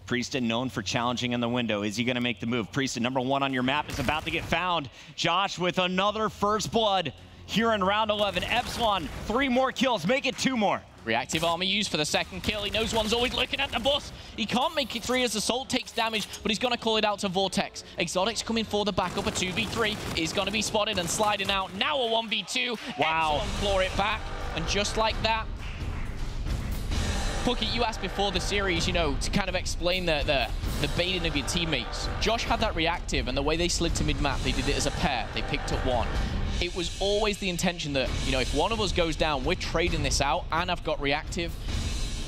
Priester known for challenging in the window. Is he going to make the move? Priester, number 1 on your map, is about to get found. Josh with another first blood here in round 11. Epsilon, 3 more kills. Make it 2 more. Reactive armor used for the second kill. He knows one's always looking at the bus. He can't make it 3 as Assault takes damage, but he's going to call it out to Vortex. Exotic's coming for the backup. A 2v3 is going to be spotted and sliding out. Now a 1v2. Wow. Epsilon claw it back. And just like that, Pookie, you asked before the series, you know, to kind of explain the baiting of your teammates. Josh had that reactive, and the way they slid to mid-map, they did it as a pair. They picked up 1. It was always the intention that, you know, if one of us goes down, we're trading this out, and I've got reactive.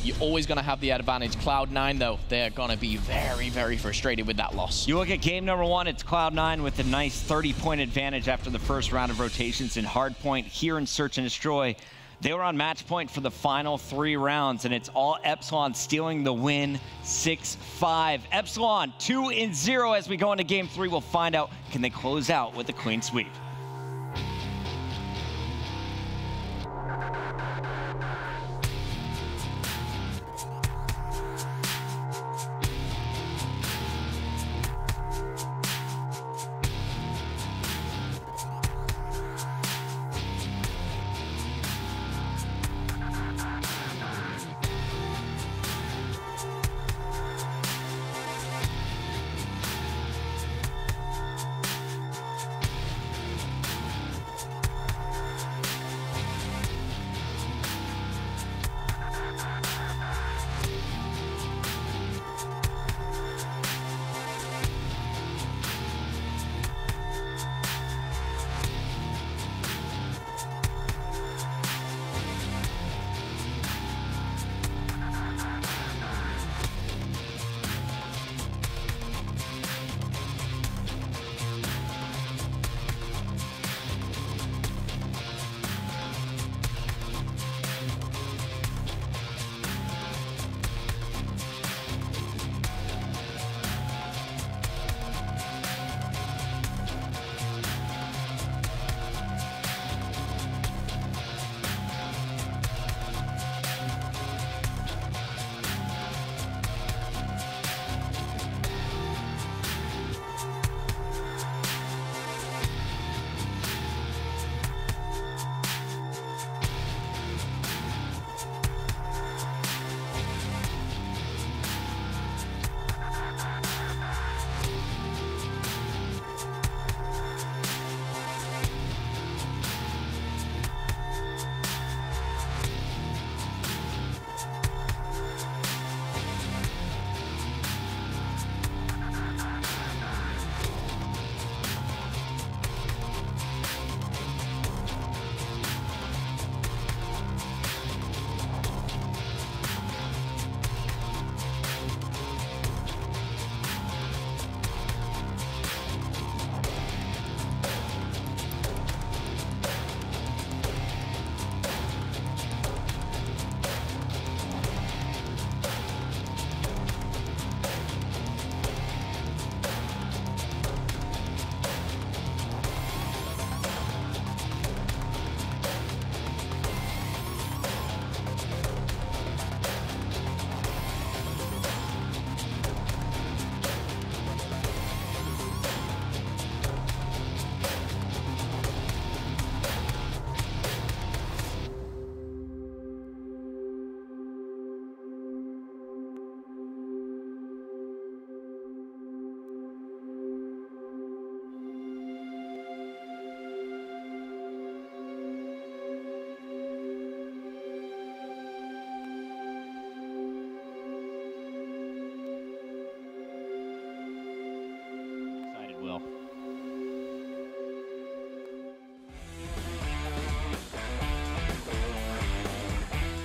You're always going to have the advantage. Cloud9, though, they're going to be very frustrated with that loss. You look at game number 1, it's Cloud9 with a nice 30-point advantage after the first round of rotations in hardpoint here in Search and Destroy. They were on match point for the final 3 rounds, and it's all Epsilon stealing the win 6-5. Epsilon 2-0 as we go into game 3. We'll find out, can they close out with a clean sweep?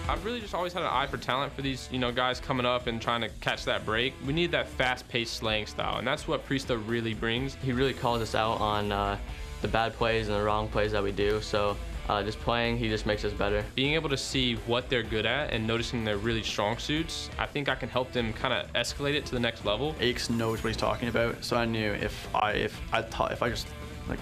I've really just always had an eye for talent for these, guys coming up and trying to catch that break. We need that fast-paced slaying style, and that's what Priesta really brings. He really calls us out on the bad plays and the wrong plays that we do, so just playing, he just makes us better. Being able to see what they're good at and noticing their really strong suits, I think I can help them kind of escalate it to the next level. Aches knows what he's talking about, so I knew if I just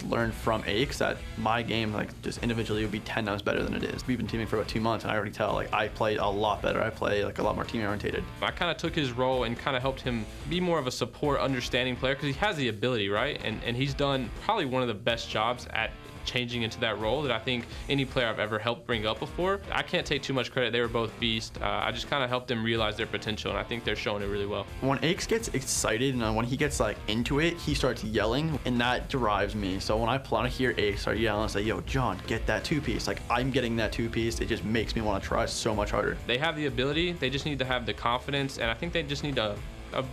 learned from Aches that my game just individually would be 10 times better than it is. We've been teaming for about 2 months, and I already tell I play a lot better. I play a lot more team orientated. I kind of took his role and kind of helped him be more of a support, understanding player, because he has the ability, right? And he's done probably one of the best jobs at changing into that role that I think any player I've ever helped bring up before. I can't take too much credit. They were both beasts. I just kind of helped them realize their potential, and I think they're showing it really well. When Aches gets excited and when he gets into it, he starts yelling, and that drives me. So when I hear Aches start yelling and say, "Yo, John, get that 2-piece," I'm getting that 2-piece, it just makes me want to try so much harder. They have the ability. They just need to have the confidence, and I think they just need a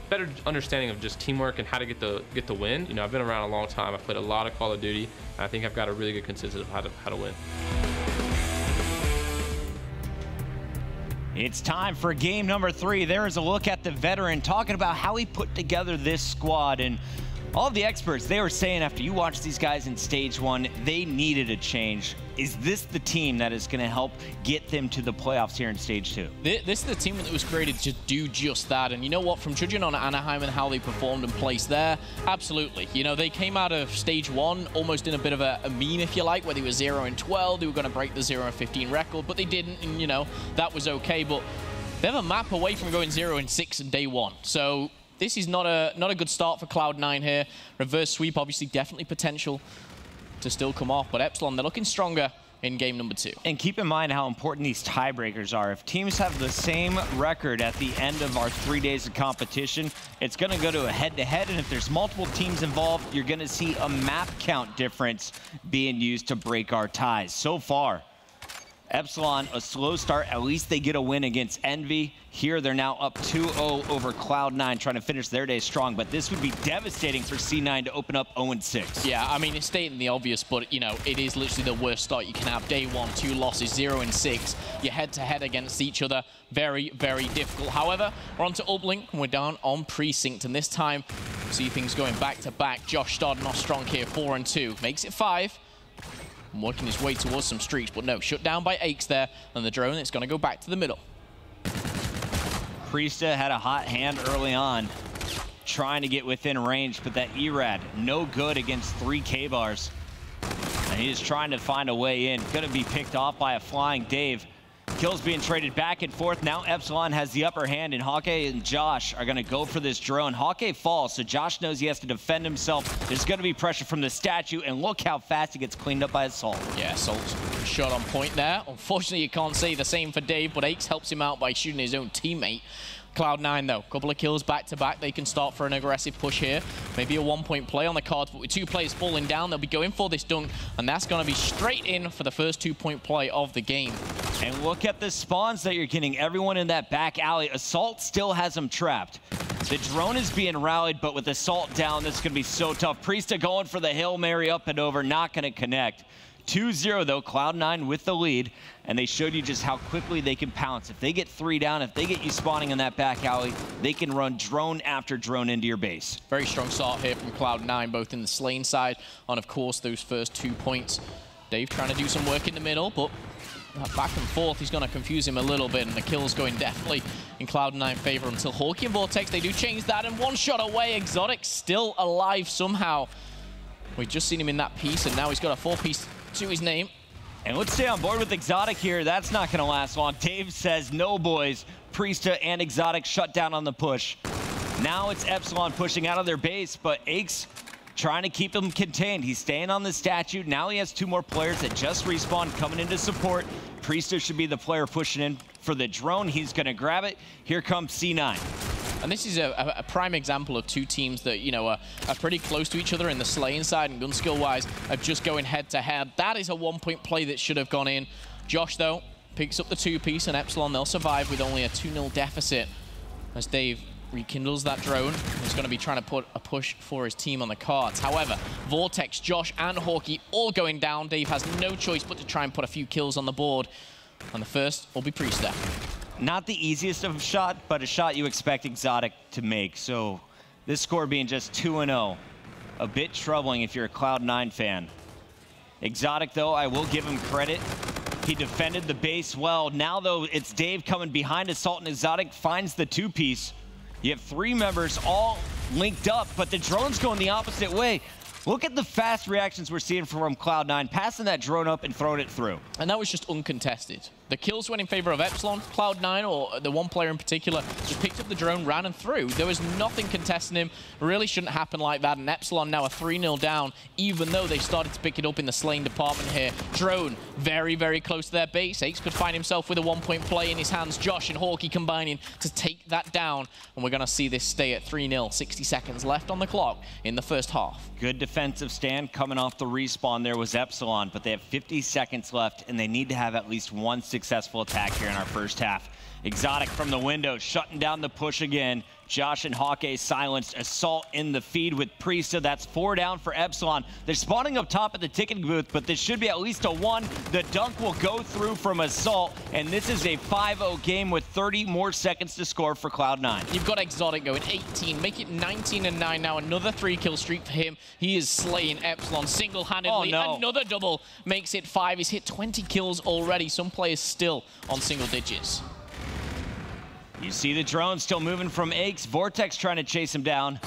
better understanding of just teamwork and how to get the win. I've been around a long time. I've played a lot of Call of Duty. I think I've got a really good consensus of how to win. It's time for game number 3. There is a look at the veteran talking about how he put together this squad. And all of the experts, they were saying after you watch these guys in stage 1, they needed a change. Is this the team that is going to help get them to the playoffs here in stage 2? This is the team that was created to do just that. And you know what? From judging on Anaheim and how they performed and placed there, absolutely. They came out of stage 1 almost in a bit of a meme, if you like, where they were 0-12. They were going to break the 0-15 record, but they didn't. And, that was okay. But they have a map away from going 0-6 in day 1. So this is not a good start for Cloud9 here. Reverse sweep, obviously, definitely potential to still come off, but Epsilon, they're looking stronger in game number 2. And keep in mind how important these tiebreakers are. If teams have the same record at the end of our 3 days of competition, it's going to go to a head-to-head, and if there's multiple teams involved, you're going to see a map count difference being used to break our ties. So far, Epsilon, a slow start. At least they get a win against Envy. Here, they're now up 2-0 over Cloud9, trying to finish their day strong. But this would be devastating for C9 to open up 0-6. Yeah, I mean, it's stating the obvious, but, it is literally the worst start you can have. Day 1, 2 losses, 0-6. You're head-to-head against each other. Very, very difficult. However, we're on to Uplink, and we're down on Precinct. And this time, see things going back-to-back. Josh starting off strong here, 4-2. Makes it 5. Working his way towards some streaks, but no, shut down by Aches there, and the drone is going to go back to the middle. Priesta had a hot hand early on, trying to get within range, but that ERAD, no good against 3 K-bars. And he is trying to find a way in. Going to be picked off by a flying Dave. Kills being traded back and forth. Now Epsilon has the upper hand, and Hawkeye and Josh are going to go for this drone. Hawkeye falls, so Josh knows he has to defend himself. There's going to be pressure from the statue, and look how fast he gets cleaned up by Assault. Yeah, Assault's shot on point there. Unfortunately, you can't say the same for Dave, but Aches helps him out by shooting his own teammate. Cloud9, though, couple of kills back-to-back. They can start for an aggressive push here. Maybe a 1-point play on the cards, but with 2 players falling down, they'll be going for this dunk, and that's going to be straight in for the first 2-point play of the game. And look at the spawns that you're getting. Everyone in that back alley. Assault still has them trapped. The drone is being rallied, but with Assault down, this is going to be so tough. Priesta going for the Hail Mary up and over, not going to connect. 2-0 though, Cloud9 with the lead, and they showed you just how quickly they can pounce. If they get 3 down, if they get you spawning in that back alley, they can run drone after drone into your base. Very strong start here from Cloud9, both in the slaying side and, of course, those first 2 points. Dave trying to do some work in the middle, but back and forth, he's going to confuse him a little bit, and the kill's going definitely in Cloud9 favor until Hawkeye and Vortex, they do change that, and 1 shot away. Exotic still alive somehow. We've just seen him in that piece, and now he's got a 4-piece to his name. And let's stay on board with Exotic here. That's not going to last long. Dave says no, boys. Priesta and Exotic shut down on the push. Now it's Epsilon pushing out of their base, but Aches trying to keep them contained. He's staying on the statue. Now he has 2 more players that just respawned coming into support. Priesta should be the player pushing in for the drone. He's going to grab it. Here comes C9. And this is a prime example of 2 teams that, are pretty close to each other in the slaying side and gun skill-wise of just going head-to-head. That is a 1-point play that should have gone in. Josh, though, picks up the 2-piece, and Epsilon, they'll survive with only a 2-0 deficit as Dave rekindles that drone. He's going to be trying to put a push for his team on the cards. However, Vortex, Josh, and Hawkeye all going down. Dave has no choice but to try and put a few kills on the board. And the first will be Priester. Not the easiest of a shot, but a shot you expect Exotic to make. So this score being just 2-0, a bit troubling if you're a Cloud9 fan. Exotic, though, I will give him credit. He defended the base well. Now, though, it's Dave coming behind Assault, and Exotic finds the two-piece. You have 3 members all linked up, but the drone's going the opposite way. Look at the fast reactions we're seeing from Cloud9, passing that drone up and throwing it through. And that was just uncontested. The kills went in favor of Epsilon. Cloud9, or the one player in particular, just picked up the drone, ran and threw. There was nothing contesting him. Really shouldn't happen like that. And Epsilon now a 3-0 down, even though they started to pick it up in the slaying department here. Drone very, very close to their base. Aches could find himself with a 1-point play in his hands. Josh and Hawkeye combining to take that down. And we're going to see this stay at 3-0. 60 seconds left on the clock in the first half. Good defensive stand coming off the respawn there was Epsilon, but they have 50 seconds left, and they need to have at least one successful attack here in our first half. Exotic from the window, shutting down the push again. Josh and Hawkeye silenced. Assault in the feed with Priesta. That's 4 down for Epsilon. They're spawning up top at the ticketing booth, but this should be at least a 1. The dunk will go through from Assault, and this is a 5-0 game with 30 more seconds to score for Cloud9. You've got Exotic going 18, make it 19-9 now. Another 3-kill streak for him. He is slaying Epsilon single-handedly. Oh, no. Another double makes it 5. He's hit 20 kills already. Some players still on single digits. You see the drone still moving from Aches. Vortex trying to chase him down.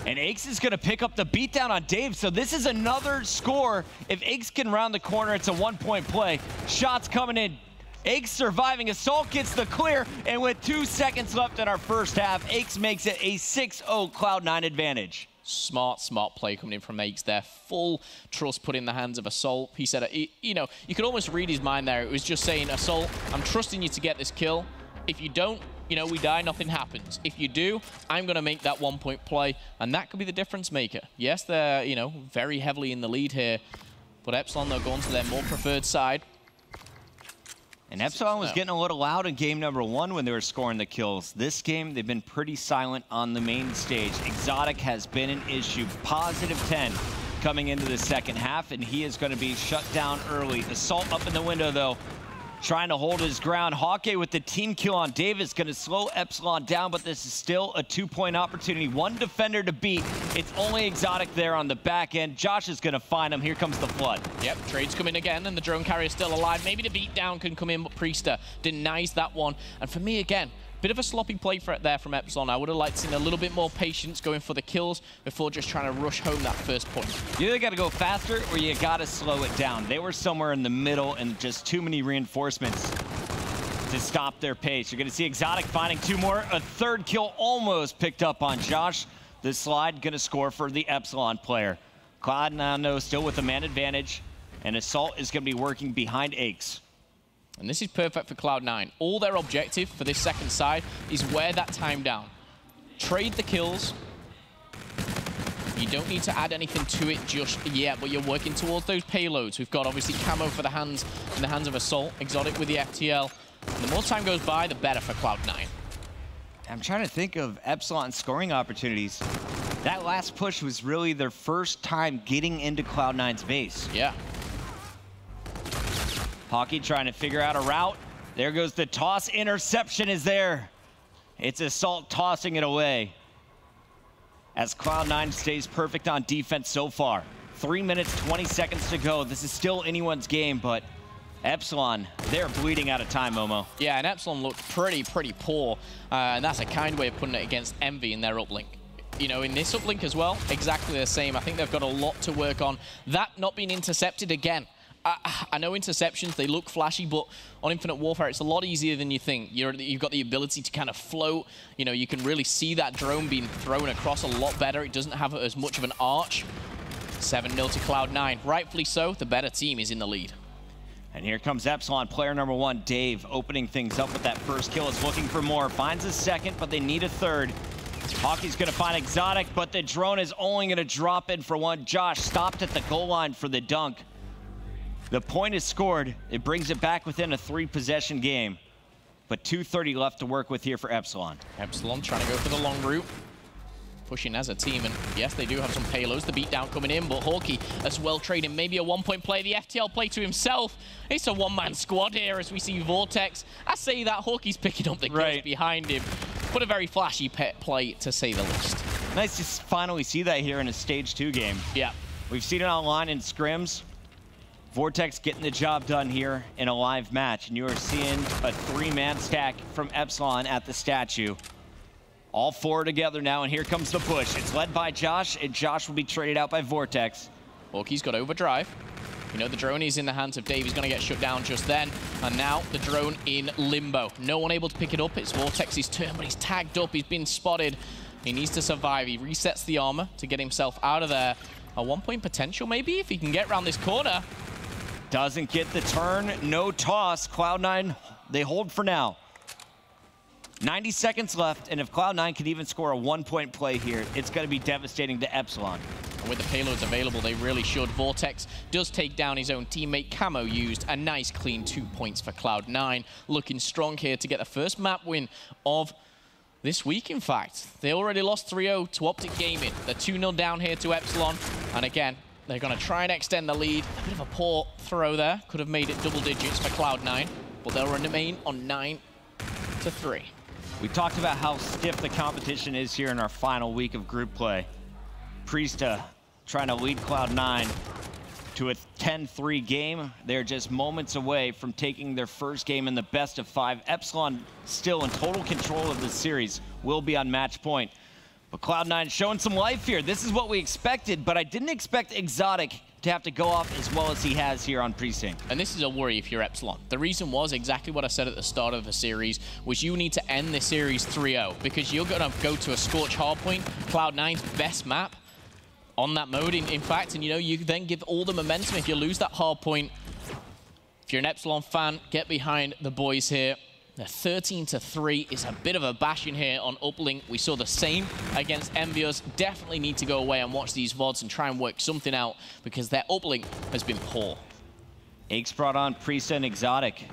And Aches is going to pick up the beatdown on Dave. So this is another score. If Aches can round the corner, it's a 1-point play. Shots coming in. Aches surviving. Assault gets the clear. And with 2 seconds left in our first half, Aches makes it a 6-0 Cloud9 advantage. Smart play coming in from Aches there. Full trust put in the hands of Assault. He said, you know, you could almost read his mind there. It was just saying, Assault, I'm trusting you to get this kill. If you don't, you know, we die, nothing happens. If you do, I'm going to make that 1-point play, and that could be the difference maker. Yes, they're, you know, very heavily in the lead here, but Epsilon, they're going to their more preferred side. And Epsilon was getting a little loud in game number 1 when they were scoring the kills. This game, they've been pretty silent on the main stage. Exotic has been an issue. Positive 10 coming into the second half, and he is going to be shut down early. Assault up in the window, though, trying to hold his ground. Hawkeye with the team kill on Davis, going to slow Epsilon down, but this is still a 2-point opportunity. 1 defender to beat. It's only Exotic there on the back end. Josh is going to find him. Here comes the flood. Yep, trades come in again, and the drone carrier still alive. Maybe the beatdown can come in, but Priester denies that one. And for me, again, bit of a sloppy play there from Epsilon. I would have liked to see a little bit more patience going for the kills before just trying to rush home that first point. You either got to go faster or you got to slow it down. They were somewhere in the middle and just too many reinforcements to stop their pace. You're going to see Exotic finding 2 more. A 3rd kill almost picked up on Josh. The slide going to score for the Epsilon player. Cloud9, though, still with the man advantage, and Assault is going to be working behind Aches. And this is perfect for Cloud9. All their objective for this second side is wear that time down. Trade the kills. You don't need to add anything to it just yet, but you're working towards those payloads. We've got obviously camo for the hands in the hands of Assault, Exotic with the FTL. And the more time goes by, the better for Cloud9. I'm trying to think of Epsilon scoring opportunities. That last push was really their first time getting into Cloud9's base. Yeah. Hawkeye trying to figure out a route. There goes the toss. Interception is there. It's Assault tossing it away, as Cloud9 stays perfect on defense so far. 3 minutes, 20 seconds to go. This is still anyone's game, but Epsilon, they're bleeding out of time, Momo. Yeah, and Epsilon looked pretty poor, and that's a kind way of putting it against Envy in their uplink. You know, in this uplink as well, exactly the same. I think they've got a lot to work on. That not being intercepted again. I know interceptions, they look flashy, but on Infinite Warfare, it's a lot easier than you think. You've got the ability to kind of float. You know, you can really see that drone being thrown across a lot better. It doesn't have as much of an arch. 7-0 to Cloud9. Rightfully so, the better team is in the lead. And here comes Epsilon, player number 1, Dave, opening things up with that first kill. Is looking for more. Finds a second, but they need a 3rd. Hawkeye's going to find Exotic, but the drone is only going to drop in for 1. Josh stopped at the goal line for the dunk. The point is scored. It brings it back within a 3-possession game. But 2:30 left to work with here for Epsilon. Epsilon trying to go for the long route. pushing as a team. And yes, they do have some payloads. The beatdown coming in, but Hawkeye as well trading maybe a one-point play. The FTL play to himself. It's a one-man squad here as we see Vortex. I say that Hawkeye's picking up the kills behind him. But a very flashy play, to say the least. Nice to finally see that here in a Stage 2 game. Yeah. We've seen it online in scrims. Vortex getting the job done here in a live match. And you are seeing a 3-man stack from Epsilon at the statue. All 4 together now, and here comes the push. It's led by Josh, and Josh will be traded out by Vortex. Hawkeye's got overdrive. You know, the drone is in the hands of Dave. He's going to get shut down just then. And now the drone in limbo. No one able to pick it up. It's Vortex's turn, but he's tagged up. He's been spotted. He needs to survive. He resets the armor to get himself out of there. A 1-point potential, maybe, if he can get around this corner. Doesn't get the turn. No toss. Cloud9, they hold for now. 90 seconds left, and if Cloud9 can even score a 1-point play here, it's going to be devastating to Epsilon. And with the payloads available, they really should. Vortex does take down his own teammate. Camo used a nice clean 2 points for Cloud9. Looking strong here to get the first map win of this week, in fact. They already lost 3-0 to Optic Gaming. They're 2-0 down here to Epsilon. And again, they're going to try and extend the lead. A bit of a poor throw there. Could have made it double digits for Cloud9. But they'll remain on 9-3. We talked about how stiff the competition is here in our final week of group play. Priesta trying to lead Cloud9 to a 10-3 game. They're just moments away from taking their first game in the best of 5. Epsilon still in total control of the series, will be on match point. But Cloud9 showing some life here. This is what we expected, but I didn't expect Exotic to have to go off as well as he has here on Precinct. And this is a worry if you're Epsilon. The reason was exactly what I said at the start of the series, was you need to end the series 3-0 because you're going to go to a Scorch Hardpoint, Cloud9's best map on that mode, in fact, and you know, you then give all the momentum. If you lose that Hardpoint, if you're an Epsilon fan, get behind the boys here. The 13-3 is a bit of a bashing here on Uplink. We saw the same against Envious. Definitely need to go away and watch these VODs and try and work something out because their Uplink has been poor. Aches brought on Priesta and Exotic.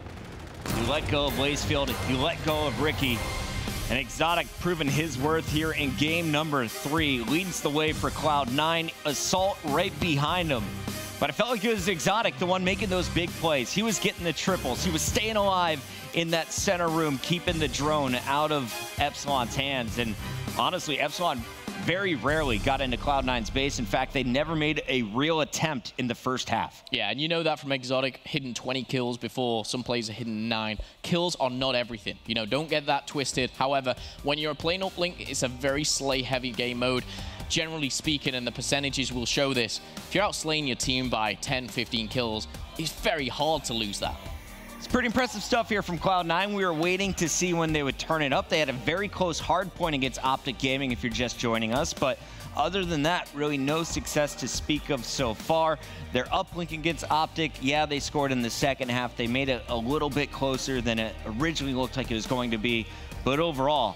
You let go of Lacefield, you let go of Ricky. And Exotic proving his worth here in game number 3. Leads the way for Cloud9. Assault right behind him. But I felt like it was Exotic, the one making those big plays. He was getting the triples. He was staying alive in that center room, keeping the drone out of Epsilon's hands. And honestly, Epsilon very rarely got into Cloud9's base. In fact, they never made a real attempt in the first half. Yeah, and you know that from Exotic, hitting 20 kills before. Some players are hitting 9. Kills are not everything. You know, don't get that twisted. However, when you're playing Uplink, it's a very slay-heavy game mode. Generally speaking, and the percentages will show this, if you're out slaying your team by 10, 15 kills, it's very hard to lose that. It's pretty impressive stuff here from Cloud9. We were waiting to see when they would turn it up. They had a very close hard point against Optic Gaming if you're just joining us, but other than that, really no success to speak of so far. Their uplink against Optic, yeah, they scored in the second half. They made it a little bit closer than it originally looked like it was going to be, but overall,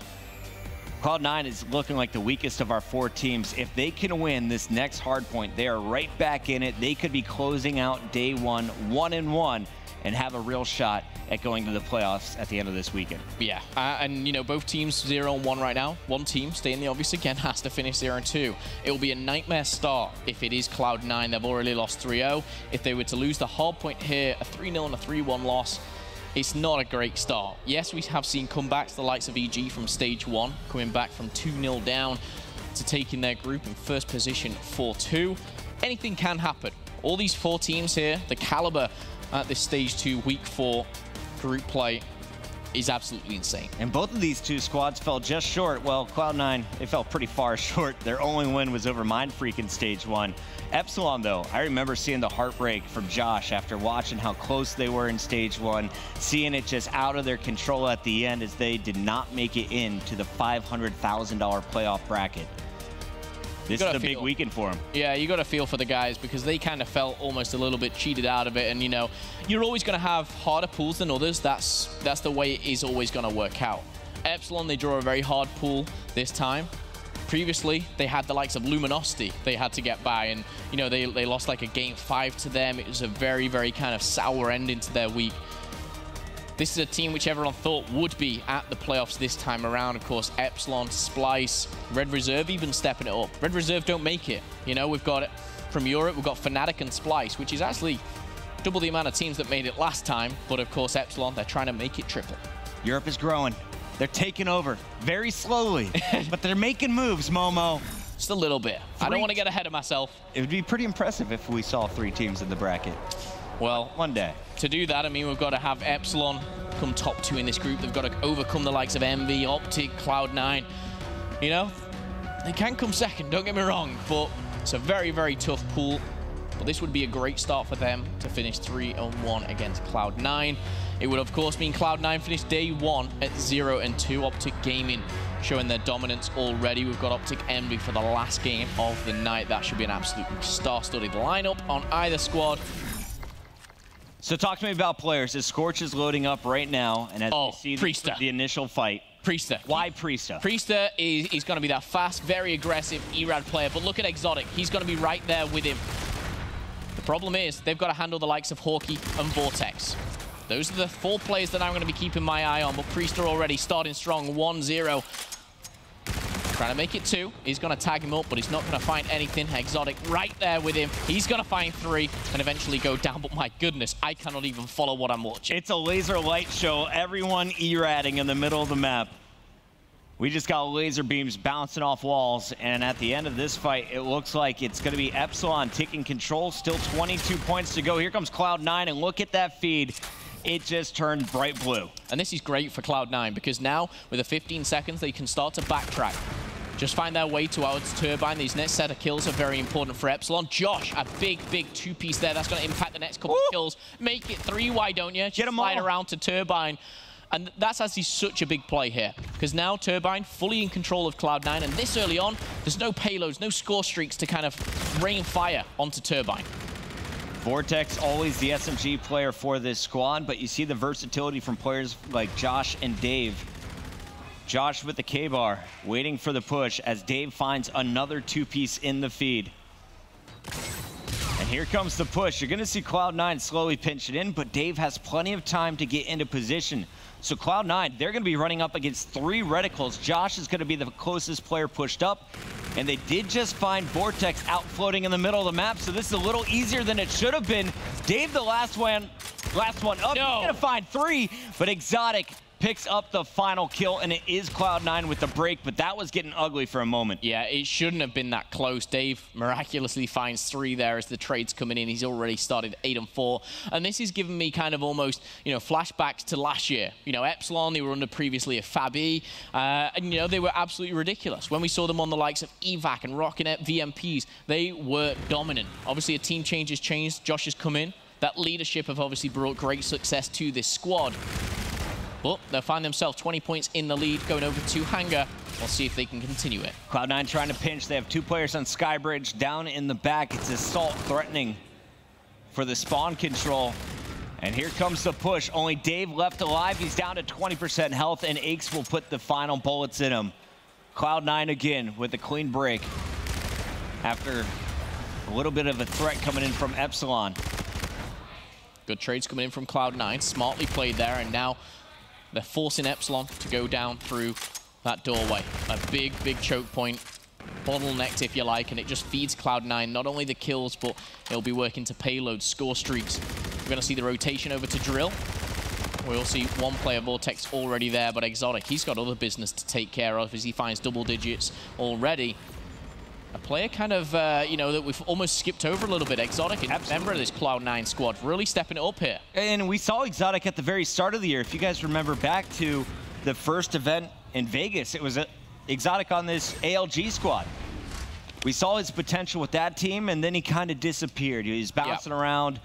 Cloud9 is looking like the weakest of our 4 teams. If they can win this next hardpoint, they are right back in it. They could be closing out day 1, 1-1, and have a real shot at going to the playoffs at the end of this weekend. Yeah, and you know, both teams 0-1 right now. One team, staying the obvious again, has to finish 0-2. It will be a nightmare start if it is Cloud9. They've already lost 3-0. If they were to lose the hard point here, a 3-0 and a 3-1 loss, it's not a great start. Yes, we have seen comebacks, the likes of EG from stage 1, coming back from 2-0 down to taking their group in first position 4-2. Anything can happen. All these 4 teams here, the caliber at this stage 2, week 4 group play is absolutely insane. And both of these 2 squads fell just short. Well, Cloud9, they fell pretty far short. Their only win was over Mindfreak in stage 1. Epsilon, though, I remember seeing the heartbreak from Josh after watching how close they were in stage 1, seeing it just out of their control at the end as they did not make it into the $500,000 playoff bracket. This is a big weekend for them. Yeah, you got to feel for the guys because they kind of felt almost a little bit cheated out of it. And, you know, you're always going to have harder pools than others. That's the way it is always going to work out. Epsilon, they draw a very hard pool this time. Previously, they had the likes of Luminosity they had to get by. And, you know, they lost like a game 5 to them. It was a very, very kind of sour ending to their week. This is a team which everyone thought would be at the playoffs this time around. Of course, Epsilon, Splice, Red Reserve even stepping it up. Red Reserve don't make it. You know, we've got it from Europe, we've got Fnatic and Splice, which is actually double the amount of teams that made it last time. But of course, Epsilon, they're trying to make it triple. Europe is growing. They're taking over very slowly, but they're making moves, Momo. Just a little bit. I don't want to get ahead of myself. It would be pretty impressive if we saw 3 teams in the bracket. Well, one day. To do that, I mean, we've got to have Epsilon come top 2 in this group. They've got to overcome the likes of Envy, Optic, Cloud9. You know, they can come second, don't get me wrong, but it's a very, very tough pool. But this would be a great start for them to finish 3-1 against Cloud9. It would, of course, mean Cloud9 finished day 1 at 0-2. Optic Gaming showing their dominance already. We've got Optic Envy for the last game of the night. That should be an absolutely star-studded lineup on either squad. So talk to me about players. As Scorch is loading up right now, and as you see the initial fight. Priester. Why Priester? Priester is going to be that fast, very aggressive ERAD player, but look at Exotic. He's going to be right there with him. The problem is they've got to handle the likes of Hawkeye and Vortex. Those are the 4 players that I'm going to be keeping my eye on, but Priester already starting strong, 1-0. Trying to make it 2. He's going to tag him up, but he's not going to find anything. Exotic right there with him. He's going to find 3 and eventually go down, but my goodness, I cannot even follow what I'm watching. It's a laser light show. Everyone E-radding in the middle of the map. We just got laser beams bouncing off walls, and at the end of this fight, it looks like it's going to be Epsilon taking control. Still 22 points to go. Here comes Cloud9, and look at that feed. It just turned bright blue. And this is great for Cloud9 because now, with the 15 seconds, they can start to backtrack. Just find their way towards Turbine. These next set of kills are very important for Epsilon. Josh, a big 2-piece there. That's going to impact the next couple of kills. Make it 3, why don't you? Just slide around to Turbine. And that's actually such a big play here, because now Turbine fully in control of Cloud9, and this early on, there's no payloads, no score streaks to kind of rain fire onto Turbine. Vortex, always the SMG player for this squad, but you see the versatility from players like Josh and Dave. Josh with the K-bar, waiting for the push as Dave finds another 2-piece in the feed. And here comes the push. You're going to see Cloud9 slowly pinch it in, but Dave has plenty of time to get into position. So Cloud9, they're going to be running up against 3 reticles. Josh is going to be the closest player pushed up. And they did just find Vortex out floating in the middle of the map, so this is a little easier than it should have been. Dave, the last one up. No. He's going to find 3, but Exotic picks up the final kill, and it is Cloud9 with the break, but that was getting ugly for a moment. Yeah, it shouldn't have been that close. Dave miraculously finds 3 there as the trade's coming in. He's already started 8-4, and this is giving me kind of almost, you know, flashbacks to last year. You know, Epsilon, they were under previously a Fabi, and, you know, they were absolutely ridiculous. When we saw them on the likes of Evac and Rockinet VMPs, they were dominant. Obviously, a team change has changed. Josh has come in. That leadership have obviously brought great success to this squad. But they'll find themselves 20 points in the lead, going over to Hangar. We'll see if they can continue it. Cloud9 trying to pinch. They have 2 players on Skybridge. Down in the back, it's Assault threatening for the spawn control. And here comes the push. Only Dave left alive. He's down to 20% health, and Aches will put the final bullets in him. Cloud9 again with a clean break after a little bit of a threat coming in from Epsilon. Good trades coming in from Cloud9. Smartly played there, and now they're forcing Epsilon to go down through that doorway. A big choke point, bottlenecked if you like, and it just feeds Cloud9 not only the kills, but it'll be working to payload, score streaks. We're going to see the rotation over to Drill. We'll see 1 player, Vortex, already there, but Exotic, he's got other business to take care of as he finds double digits already. A player kind of, you know, that we've almost skipped over a little bit. Exotic, a member of this Cloud9 squad, really stepping it up here. And we saw Exotic at the very start of the year. If you guys remember back to the first event in Vegas, it was Exotic on this ALG squad. We saw his potential with that team, and then he kind of disappeared. He was bouncing around.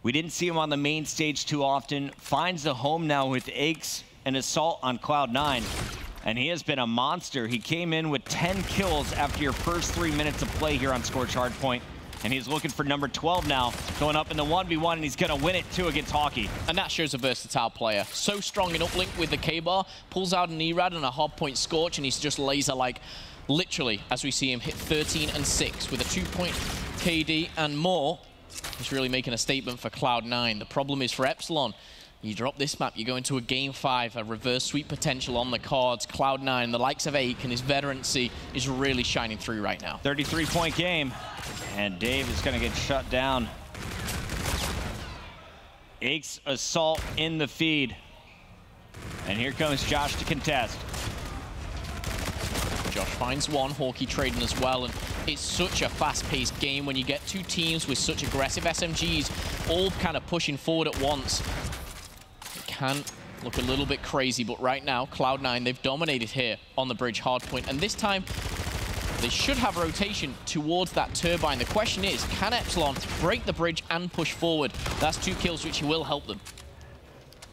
We didn't see him on the main stage too often. Finds a home now with Aches and Assault on Cloud9. And he has been a monster. He came in with 10 kills after your first 3 minutes of play here on Scorch Hardpoint. And he's looking for number 12 now, going up in the 1v1, and he's going to win it, too, against Hawkeye. And that shows a versatile player. So strong in uplink with the K-bar, pulls out an ERAD and a hardpoint Scorch, and he's just laser-like, literally, as we see him hit 13 and 6 with a 2-point KD and more. He's really making a statement for Cloud9. The problem is for Epsilon, You drop this map, you go into a Game 5, a reverse sweep potential on the cards. Cloud9, the likes of Ake and his veterancy is really shining through right now. 33-point game, and Dave is going to get shut down. Ake's assault in the feed. And here comes Josh to contest. Josh finds one, Hawkeye trading as well, and it's such a fast-paced game when you get two teams with such aggressive SMGs all kind of pushing forward at once. It can look a little bit crazy, but right now, Cloud9, they've dominated here on the bridge hardpoint, and this time they should have rotation towards that turbine. The question is, can Epsilon break the bridge and push forward? That's 2 kills, which will help them.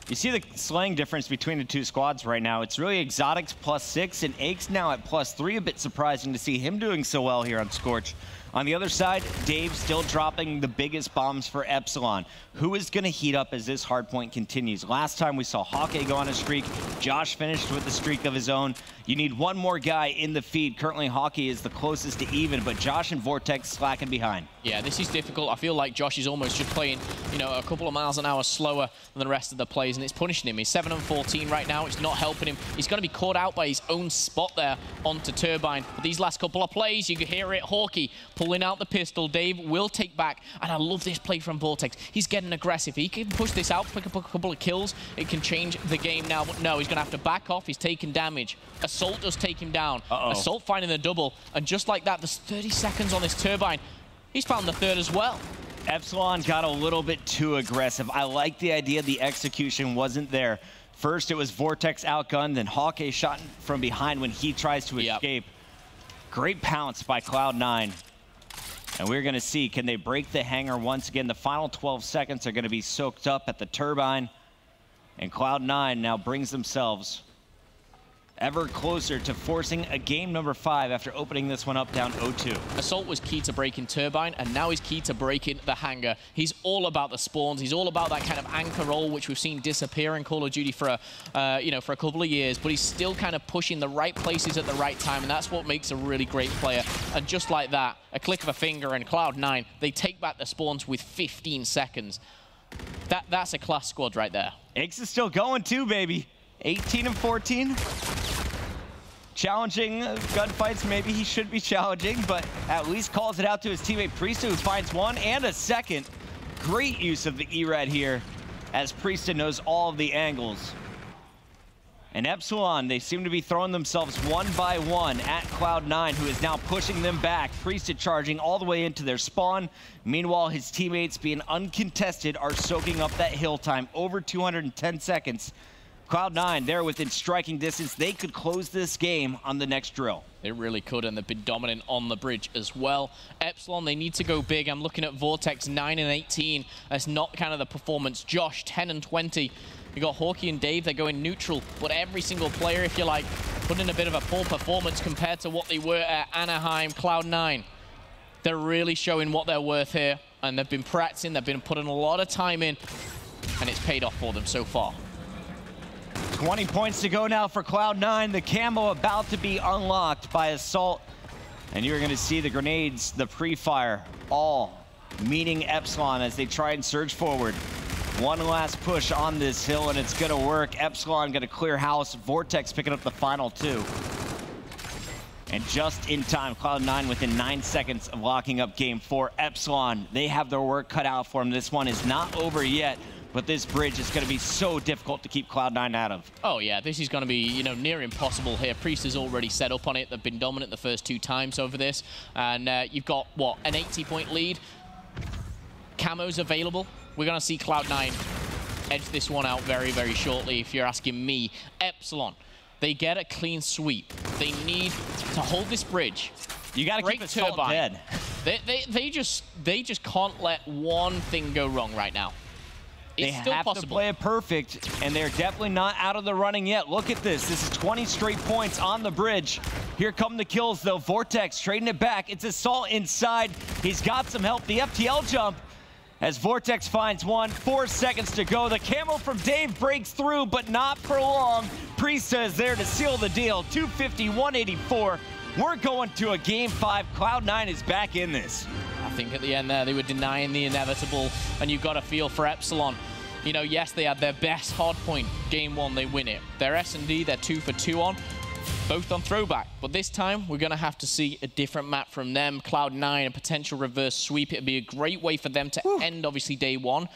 You see the slaying difference between the two squads right now. It's really Exotics +6 and Ake's now at +3. A bit surprising to see him doing so well here on Scorch. On the other side, Dave still dropping the biggest bombs for Epsilon. Who is going to heat up as this hardpoint continues? Last time we saw Hawkeye go on a streak. Josh finished with a streak of his own. You need one more guy in the feed. Currently, Hawkeye is the closest to even, but Josh and Vortex slacking behind. Yeah, this is difficult. I feel like Josh is almost just playing, you know, a couple of miles an hour slower than the rest of the players, and it's punishing him. He's 7 and 14 right now. It's not helping him. He's going to be caught out by his own spot there onto Turbine. But these last couple of plays, you can hear it. Hawkeye pulling out the pistol. Dave will take back, and I love this play from Vortex. He's getting aggressive. He can push this out, pick up a couple of kills. It can change the game now, but no, he's going to have to back off. He's taking damage. Assault does take him down. Assault finding the double, and just like that, there's 30 seconds on this Turbine. He's found the third as well. Epsilon got a little bit too aggressive. I like the idea the execution wasn't there. First, it was Vortex outgunned, then Hawkeye shot from behind when he tries to escape. Great pounce by Cloud9. And we're going to see, can they break the hangar once again? The final 12 seconds are going to be soaked up at the turbine. And Cloud9 now brings themselves ever closer to forcing a game number 5 after opening this one up down 0-2. Assault was key to breaking Turbine, and now he's key to breaking the hangar. He's all about the spawns. He's all about that kind of anchor role, which we've seen disappear in Call of Duty for a couple of years. But he's still kind of pushing the right places at the right time, and that's what makes a really great player. And just like that, a click of a finger, and Cloud9, they take back the spawns with 15 seconds. That's a class squad right there. Axe is still going too, baby. 18 and 14. Challenging gunfights, maybe he should be challenging, but at least calls it out to his teammate Priesta, who finds one and a second. Great use of the E-Rad here, as Priesta knows all of the angles. And Epsilon, they seem to be throwing themselves one by one at Cloud9, who is now pushing them back. Priesta charging all the way into their spawn. Meanwhile, his teammates, being uncontested, are soaking up that hill time. Over 210 seconds. Cloud9, they're within striking distance. They could close this game on the next drill. They really could, and they've been dominant on the bridge as well. Epsilon, they need to go big. I'm looking at Vortex, 9 and 18. That's not kind of the performance. Josh, 10 and 20. You got Hawkeye and Dave, they're going neutral. But every single player, if you like, put in a bit of a poor performance compared to what they were at Anaheim. Cloud9, they're really showing what they're worth here. And they've been practicing, they've been putting a lot of time in, and it's paid off for them so far. 20 points to go now for Cloud9. The camo about to be unlocked by Assault. And you're going to see the grenades, the pre-fire, all meeting Epsilon as they try and surge forward. One last push on this hill, and it's going to work. Epsilon going to clear house. Vortex picking up the final 2. And just in time, Cloud9 within 9 seconds of locking up game 4. Epsilon, they have their work cut out for them. This one is not over yet. But this bridge is going to be so difficult to keep Cloud9 out of. Oh, yeah, this is going to be, you know, near impossible here. Priest is already set up on it. They've been dominant the first 2 times over this. And you've got, what, an 80-point lead. Camos available. We're going to see Cloud9 edge this one out very, very shortly, if you're asking me. Epsilon, they get a clean sweep. They need to hold this bridge. You got to keep Assault dead. They just can't let one thing go wrong right now. They have to play it perfect, and they're definitely not out of the running yet. Look at this. This is 20 straight points on the bridge. Here come the kills, though. Vortex trading it back. It's Assault inside. He's got some help. The FTL jump as Vortex finds one. 4 seconds to go. The camo from Dave breaks through, but not for long. Priesta is there to seal the deal. 250, 184. We're going to a game 5. Cloud9 is back in this. I think at the end there, they were denying the inevitable, and you've got a feel for Epsilon. You know, yes, they had their best hardpoint game 1, they win it. Their S&D, they're 2 for 2 on, both on throwback. But this time, we're going to have to see a different map from them. Cloud9, a potential reverse sweep. It'd be a great way for them to end, obviously, day 1.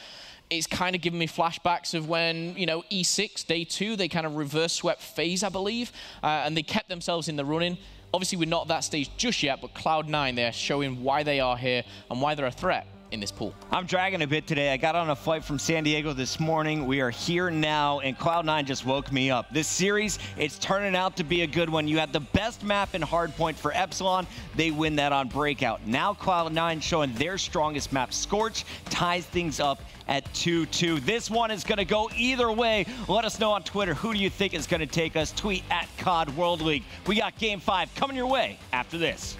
It's kind of giving me flashbacks of when, you know, E6, day 2, they kind of reverse swept FaZe, I believe, and they kept themselves in the running. Obviously, we're not at that stage just yet, but Cloud9, they're showing why they are here and why they're a threat in this pool. I'm dragging a bit today. I got on a flight from San Diego this morning. We are here now, and Cloud9 just woke me up. This series, it's turning out to be a good one. You had the best map in hardpoint for Epsilon. They win that on Breakout. Now Cloud9 showing their strongest map. Scorch ties things up at 2-2. This one is going to go either way. Let us know on Twitter. Who do you think is going to take us? Tweet at COD World League. We got Game 5 coming your way after this.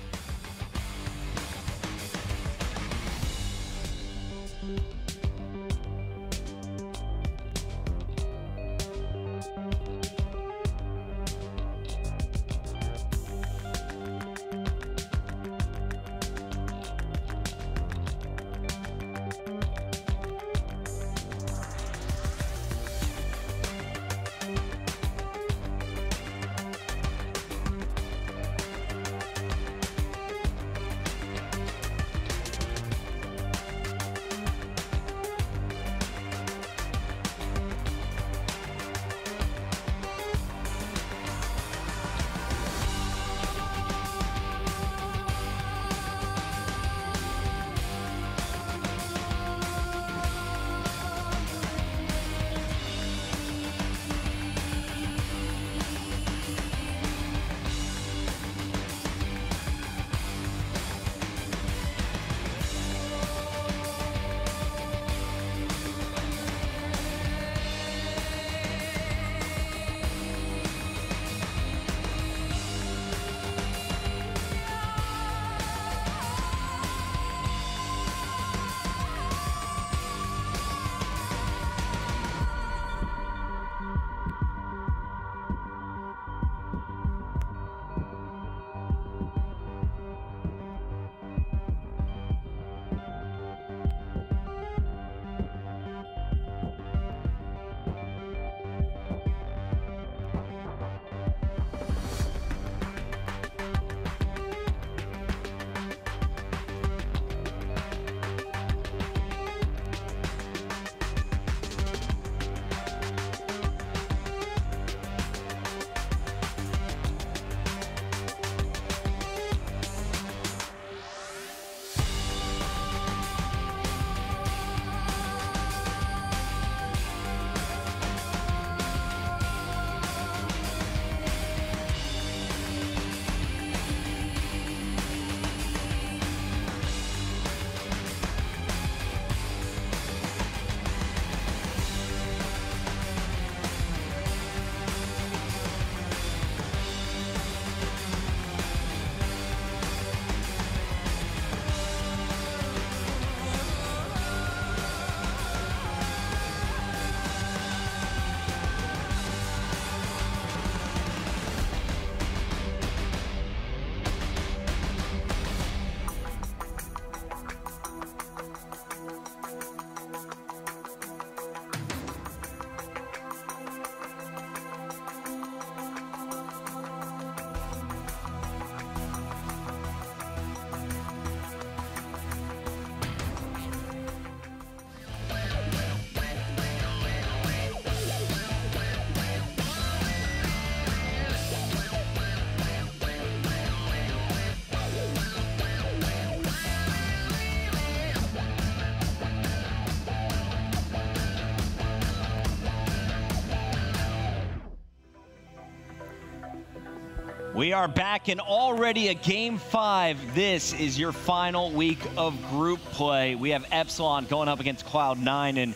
We are back and already a Game 5. This is your final week of group play. We have Epsilon going up against Cloud9, and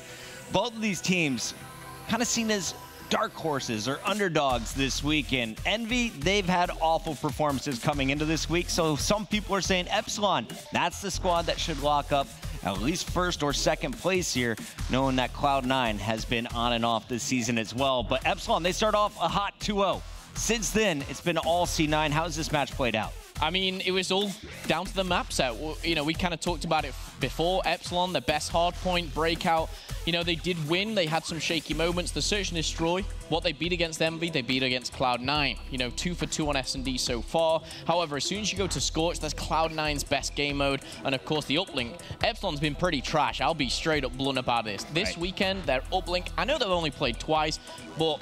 both of these teams kind of seen as dark horses or underdogs this weekend. Envy, they've had awful performances coming into this week, so some people are saying Epsilon, that's the squad that should lock up at least first or second place here, knowing that Cloud9 has been on and off this season as well. But Epsilon, they start off a hot 2-0. Since then, it's been all C9. How has this match played out? I mean, it was all down to the map set. You know, we kind of talked about it before. Epsilon, the best hardpoint, Breakout, You know, they did win. They had some shaky moments. The Search and Destroy, what they beat against Envy, they beat against Cloud9. You know, 2 for 2 on S&D so far. However, as soon as you go to Scorch, that's Cloud9's best game mode. And of course, the uplink. Epsilon's been pretty trash. I'll be straight up blunt about this. This weekend, their uplink, I know they've only played twice, but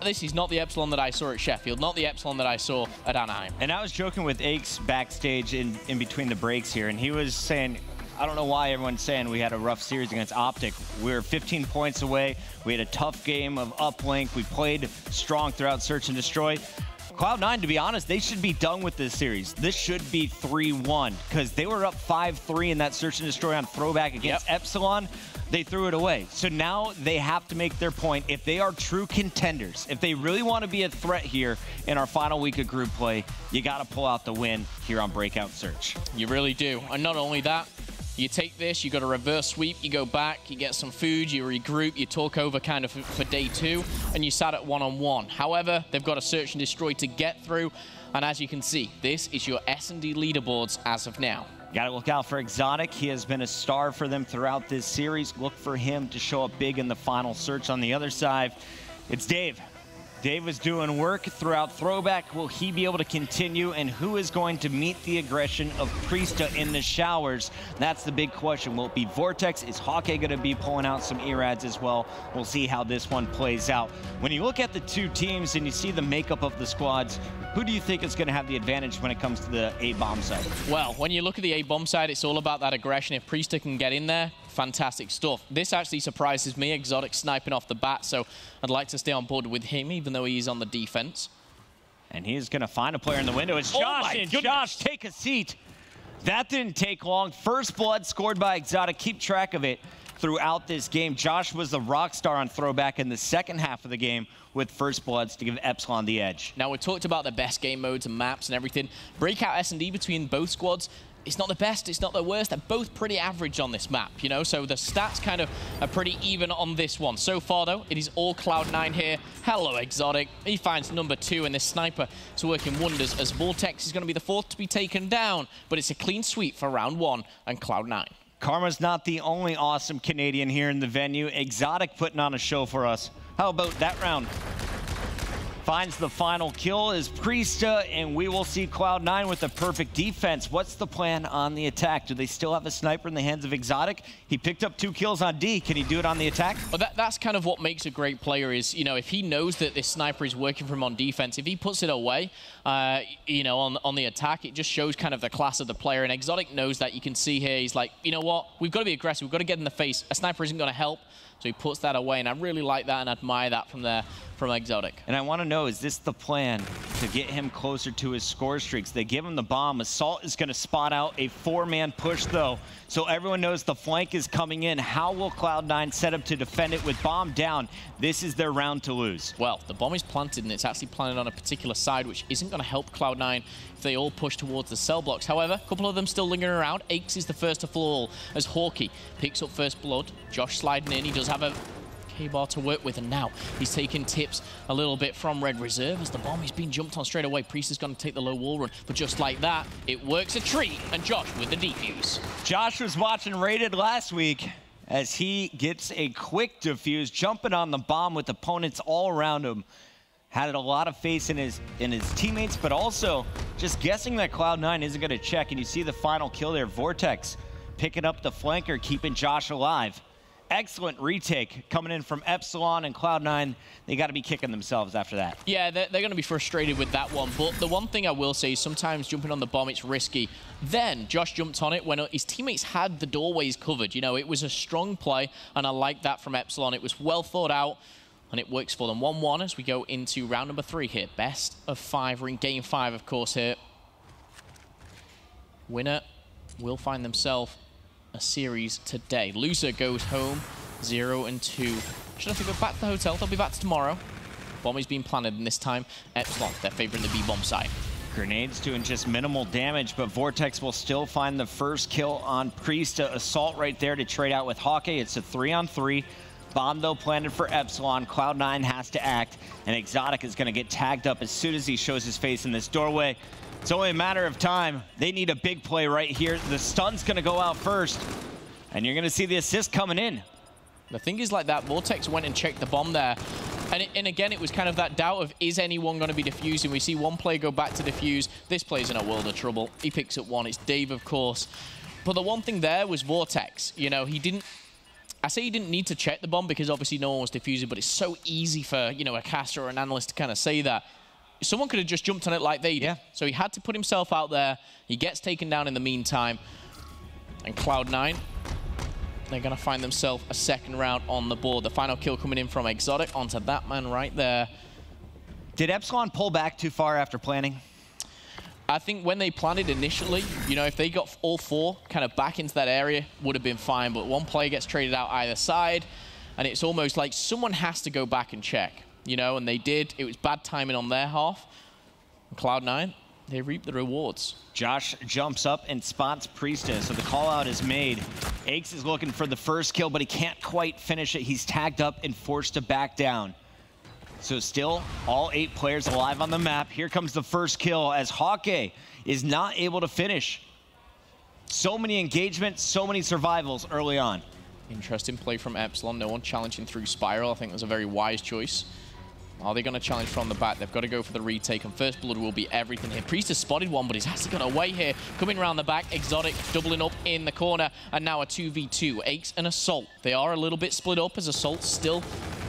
this is not the Epsilon that I saw at Sheffield, not the Epsilon that I saw at Anaheim. And I was joking with Aches backstage in between the breaks here, and he was saying, I don't know why everyone's saying we had a rough series against Optic. We were 15 points away. We had a tough game of uplink. We played strong throughout Search and Destroy. Cloud9, to be honest, they should be done with this series. This should be 3-1 because they were up 5-3 in that Search and Destroy on throwback against Epsilon. They threw it away. So now they have to make their point. If they are true contenders, if they really want to be a threat here in our final week of group play, you got to pull out the win here on Breakout Search. You really do. And not only that, you take this, you got a reverse sweep, you go back, you get some food, you regroup, you talk over kind of for day 2, and you sat at 1-on-1. However, they've got a Search and Destroy to get through, and as you can see, this is your S&D leaderboards as of now. Got to look out for Exotic. He has been a star for them throughout this series. Look for him to show up big in the final Search. On the other side, it's Dave. Dave is doing work throughout throwback. Will he be able to continue? And who is going to meet the aggression of Priesta in the showers? That's the big question. Will it be Vortex? Is Hawkeye going to be pulling out some ERADs as well? We'll see how this one plays out. When you look at the two teams and you see the makeup of the squads, who do you think is going to have the advantage when it comes to the A-bomb side? Well, when you look at the A-bomb side, it's all about that aggression. If Priesta can get in there, fantastic stuff. This actually surprises me, Exotic sniping off the bat, so I'd like to stay on board with him, even though he's on the defense. And he's going to find a player in the window. It's Josh, and Josh, take a seat. That didn't take long. First blood scored by Exotic. Keep track of it throughout this game. Josh was the rock star on throwback in the second half of the game with first bloods to give Epsilon the edge. Now, we talked about the best game modes and maps and everything. Breakout S&D between both squads, it's not the best, it's not the worst. They're both pretty average on this map, you know, so the stats kind of are pretty even on this one. So far, though, it is all Cloud9 here. Hello, Exotic. He finds number 2, and this sniper is working wonders as Vortex is going to be the 4th to be taken down, but it's a clean sweep for round 1 and Cloud9. Karma's not the only awesome Canadian here in the venue. Exotic putting on a show for us. How about that round? Finds the final kill is Priesta, and we will see Cloud9 with a perfect defense. What's the plan on the attack? Do they still have a sniper in the hands of Exotic? He picked up 2 kills on D. Can he do it on the attack? Well, that's kind of what makes a great player is, you know, if he knows that this sniper is working for him on defense, if he puts it away, you know, on the attack, it just shows kind of the class of the player. And Exotic knows that. You can see here, he's like, you know what? We've got to be aggressive. We've got to get in the face. A sniper isn't going to help. So he puts that away, and I really like that and admire that from Exotic. And I want to know, is this the plan to get him closer to his score streaks? They give him the bomb. Assault is going to spot out a 4-man push, though, so everyone knows the flank is coming in. How will Cloud9 set up to defend it with bomb down? This is their round to lose. Well, the bomb is planted, and it's actually planted on a particular side, which isn't going to help Cloud9 if they all push towards the cell blocks. However, a couple of them still lingering around. Aches is the first to fall as Hawkeye picks up first blood. Josh sliding in. He does have a K-bar to work with, and now he's taking tips a little bit from Red Reserve as the bomb is being jumped on straight away. Priest is going to take the low wall run, but just like that, it works a treat, and Josh with the defuse. Josh was watching Rated last week as he gets a quick defuse, jumping on the bomb with opponents all around him. Had a lot of faith in his teammates, but also just guessing that Cloud9 isn't going to check, and you see the final kill there. Vortex picking up the flanker, keeping Josh alive. Excellent retake coming in from Epsilon and Cloud9. They got to be kicking themselves after that. Yeah, they're going to be frustrated with that one. But the one thing I will say is sometimes jumping on the bomb, it's risky. Then Josh jumped on it when his teammates had the doorways covered. You know, it was a strong play, and I like that from Epsilon. It was well thought out, and it works for them. 1-1 as we go into round number 3 here. Best of 5. We're in game 5, of course, here. Winner will find themselves a series today. Loser goes home 0-2. Should have to go back to the hotel. They'll be back tomorrow. Bomb is being planted, and this time Epsilon, they're favoring the B-bomb side. Grenades doing just minimal damage, but Vortex will still find the first kill on Priesta. Assault right there to trade out with Hawkeye. It's a 3-on-3. Bomb, though, planted for Epsilon. Cloud9 has to act, and Exotic is going to get tagged up as soon as he shows his face in this doorway. It's only a matter of time. They need a big play right here. The stun's going to go out first, and you're going to see the assist coming in. The thing is like that, Vortex went and checked the bomb there. And again, it was kind of that doubt of, is anyone going to be defusing? We see one player go back to defuse. This player's in a world of trouble. He picks up one. It's Dave, of course. But the one thing there was Vortex. You know, he didn't... I say he didn't need to check the bomb because obviously no one was defusing, but it's so easy for, you know, a caster or an analyst to kind of say that. Someone could have just jumped on it like they did. Yeah. So he had to put himself out there. He gets taken down in the meantime. And Cloud9, they're going to find themselves a second round on the board. The final kill coming in from Exotic onto that man right there. Did Epsilon pull back too far after planning? I think when they planted initially, you know, if they got all 4 kind of back into that area, would have been fine. But one player gets traded out either side, and it's almost like someone has to go back and check, you know, and they did. It was bad timing on their half. And Cloud9, they reap the rewards. Josh jumps up and spots Priestess, so the call out is made. Aches is looking for the first kill, but he can't quite finish it. He's tagged up and forced to back down. So still, all 8 players alive on the map. Here comes the first kill as Hawkeye is not able to finish. So many engagements, so many survivals early on. Interesting play from Epsilon. No one challenging through Spiral. I think that's a very wise choice. Are they going to challenge from the back? They've got to go for the retake, and First Blood will be everything here. Priest has spotted one, but he's actually got away here. Coming around the back, Exotic doubling up in the corner, and now a 2v2. Aches and Assault. They are a little bit split up as Assault still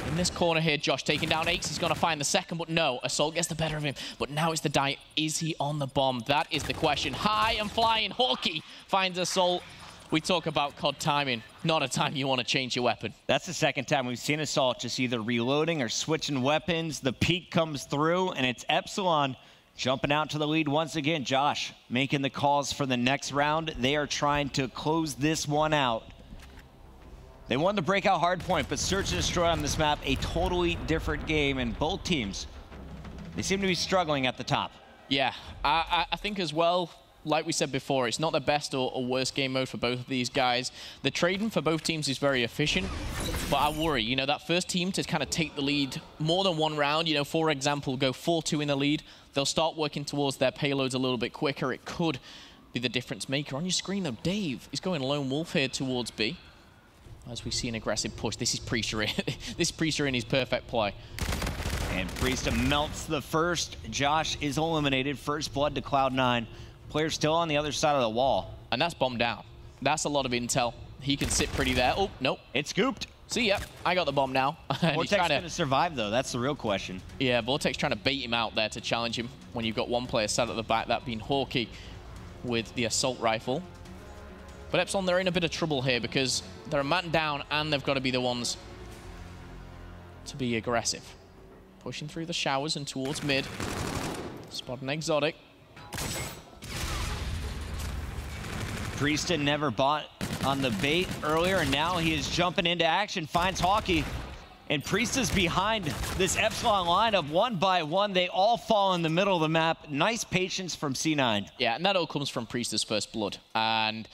in this corner here. Josh taking down Aches. He's going to find the second, but no. Assault gets the better of him. But now it's the die. Is he on the bomb? That is the question. High and flying. Hawkeye finds Assault. We talk about COD timing. Not a time you want to change your weapon. That's the second time we've seen Assault just either reloading or switching weapons. The peak comes through, and it's Epsilon jumping out to the lead once again. Josh making the calls for the next round. They are trying to close this one out. They won the breakout hardpoint, but Search and Destroy on this map, a totally different game, and both teams, they seem to be struggling at the top. Yeah, I think as well, like we said before, it's not the best or worst game mode for both of these guys. The trading for both teams is very efficient, but I worry, you know, that first team to kind of take the lead more than one round, you know, for example, go 4-2 in the lead, they'll start working towards their payloads a little bit quicker. It could be the difference maker. On your screen, though, Dave is going lone wolf here towards B. As we see an aggressive push. This is Priester. This Priester in his perfect play. And Priester melts the first. Josh is eliminated. First blood to Cloud9. Player still on the other side of the wall. And that's bombed down. That's a lot of intel. He can sit pretty there. Oh, nope. It's scooped. See ya. I got the bomb now. Vortex going to survive, though. That's the real question. Yeah, Vortex trying to bait him out there to challenge him when you've got one player sat at the back, that being Hawkeye with the assault rifle. But Epsilon, they're in a bit of trouble here because they're a man down and they've got to be the ones to be aggressive. Pushing through the showers and towards mid. Spot an Exotic. Priesta never bought on the bait earlier, and now he is jumping into action, finds Hawkeye. And Priesta's behind this Epsilon line of one by one. They all fall in the middle of the map. Nice patience from C9. Yeah, and that all comes from Priesta's first blood. And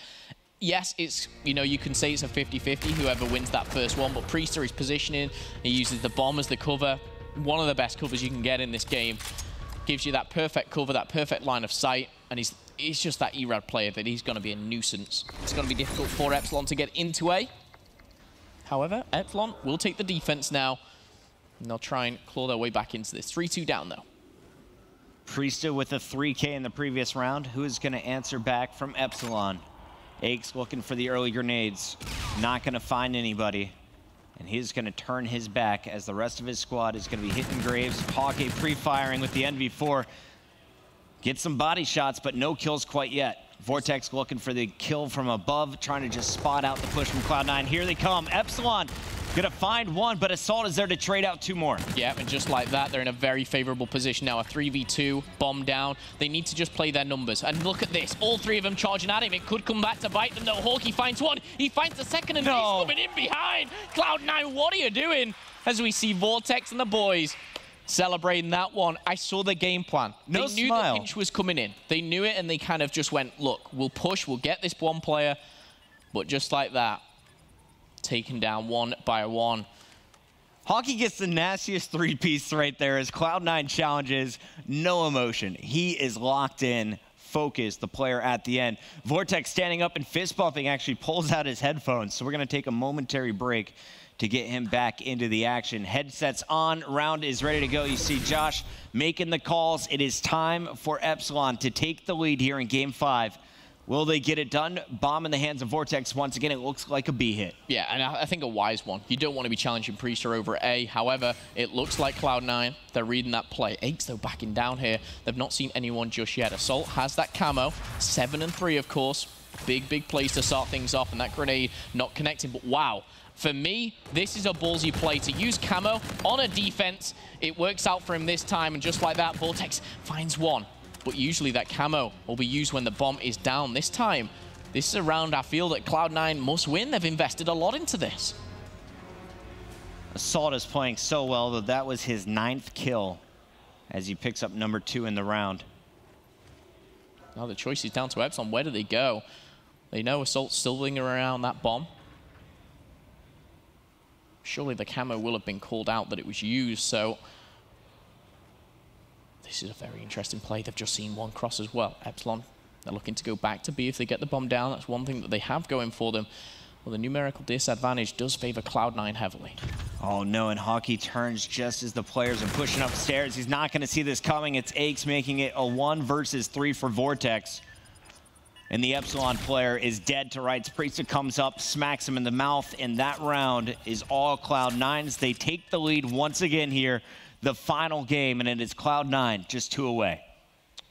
yes, it's, you know, you can say it's a 50-50, whoever wins that first one, but Priesta is positioning. He uses the bomb as the cover. One of the best covers you can get in this game. Gives you that perfect cover, that perfect line of sight, and he's just that ERAD player that he's going to be a nuisance. It's going to be difficult for Epsilon to get into A. However, Epsilon will take the defense now, and they'll try and claw their way back into this. 3-2 down, though. Priesta with a 3K in the previous round. Who is going to answer back from Epsilon? Aches looking for the early grenades. Not going to find anybody. And he's going to turn his back as the rest of his squad is going to be hitting graves. Hawkeye pre-firing with the NV4. Get some body shots, but no kills quite yet. Vortex looking for the kill from above, trying to just spot out the push from Cloud9. Here they come. Epsilon gonna find one, but Assault is there to trade out 2 more. Yeah, and just like that, they're in a very favorable position now. A 3v2, bomb down. They need to just play their numbers. And look at this. All 3 of them charging at him. It could come back to bite them, though. Hawkeye finds one. He finds the second, and he's coming in behind. Cloud9, what are you doing? As we see Vortex and the boys celebrating that one. I saw the game plan. No they knew smile. the pinch was coming in. They knew it, and they kind of just went, look, we'll push, we'll get this one player. But just like that, taken down 1 by 1. Hawkeye gets the nastiest 3-piece right there as Cloud9 challenges. No emotion. He is locked in, focused, the player at the end. Vortex standing up and fist bumping actually pulls out his headphones. So we're going to take a momentary break to get him back into the action. Headsets on, round is ready to go. You see Josh making the calls. It is time for Epsilon to take the lead here in Game 5. Will they get it done? Bomb in the hands of Vortex. Once again, it looks like a B hit. Yeah, and I think a wise one. You don't want to be challenging Priester over A. However, it looks like Cloud9. They're reading that play. Aches, though, backing down here. They've not seen anyone just yet. Assault has that camo. 7 and 3, of course. Big plays to start things off, and that grenade not connecting. But wow, for me, this is a ballsy play to use camo on a defense. It works out for him this time, and just like that, Vortex finds one. But usually that camo will be used when the bomb is down. This time, this is a round I feel that Cloud9 must win. They've invested a lot into this. Assault is playing so well, though. That was his 9th kill as he picks up number 2 in the round. Now the choice is down to Epsilon. Where do they go? They know Assault's still lingering around that bomb. Surely the camo will have been called out that it was used, so this is a very interesting play. They've just seen one cross as well. Epsilon, they're looking to go back to B if they get the bomb down. That's one thing that they have going for them. Well, the numerical disadvantage does favor Cloud9 heavily. Oh no, and Hockey turns just as the players are pushing upstairs. He's not going to see this coming. It's Aches making it a 1 versus 3 for Vortex. And the Epsilon player is dead to rights. Priesta comes up, smacks him in the mouth, and that round is all Cloud9's. They take the lead once again here. The final game, and it is Cloud9 just 2 away.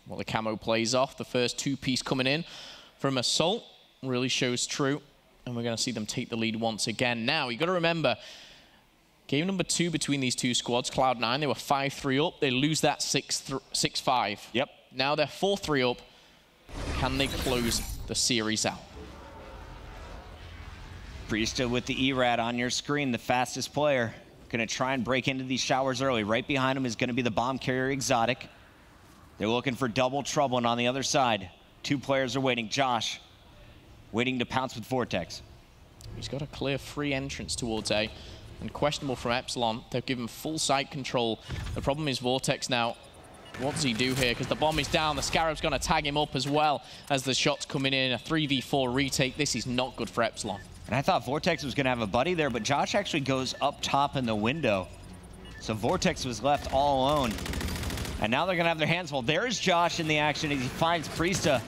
Well, the camo plays off. The first 2-piece coming in from Assault really shows true. And we're going to see them take the lead once again. Now, you got to remember, game number 2 between these two squads, Cloud9, they were 5-3 up. They lose that 6-5. Yep. Now they're 4-3 up. Can they close the series out? Priesta with the ERAD on your screen, the fastest player. Going to try and break into these showers early. Right behind him is going to be the bomb carrier Exotic. They're looking for double trouble, and on the other side, 2 players are waiting. Josh waiting to pounce with Vortex. He's got a clear free entrance towards A, and questionable from Epsilon. They've given full site control. The problem is Vortex now. What does he do here? Because the bomb is down. The Scarab's going to tag him up as well as the shots coming in. A 3v4 retake. This is not good for Epsilon. And I thought Vortex was going to have a buddy there, but Josh actually goes up top in the window. So Vortex was left all alone. And now they're going to have their hands full. There's Josh in the action as he finds Priesta.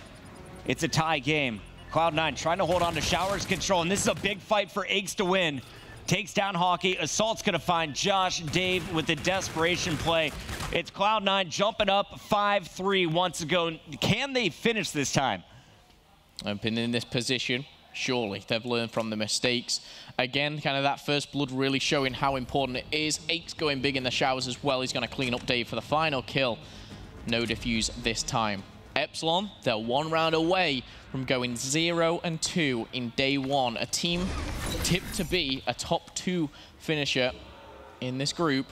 It's a tie game. Cloud9 trying to hold on to Shower's control, and this is a big fight for Aches to win. Takes down Hockey. Assault's going to find Josh. Dave with the desperation play. It's Cloud9 jumping up 5-3 once ago. Can they finish this time? I've been in this position. Surely they've learned from the mistakes. Again, kind of that first blood really showing how important it is. Aches going big in the showers as well. He's going to clean up Dave for the final kill. No defuse this time. Epsilon, they're 1 round away from going 0-2 in day 1. A team tipped to be a top 2 finisher in this group.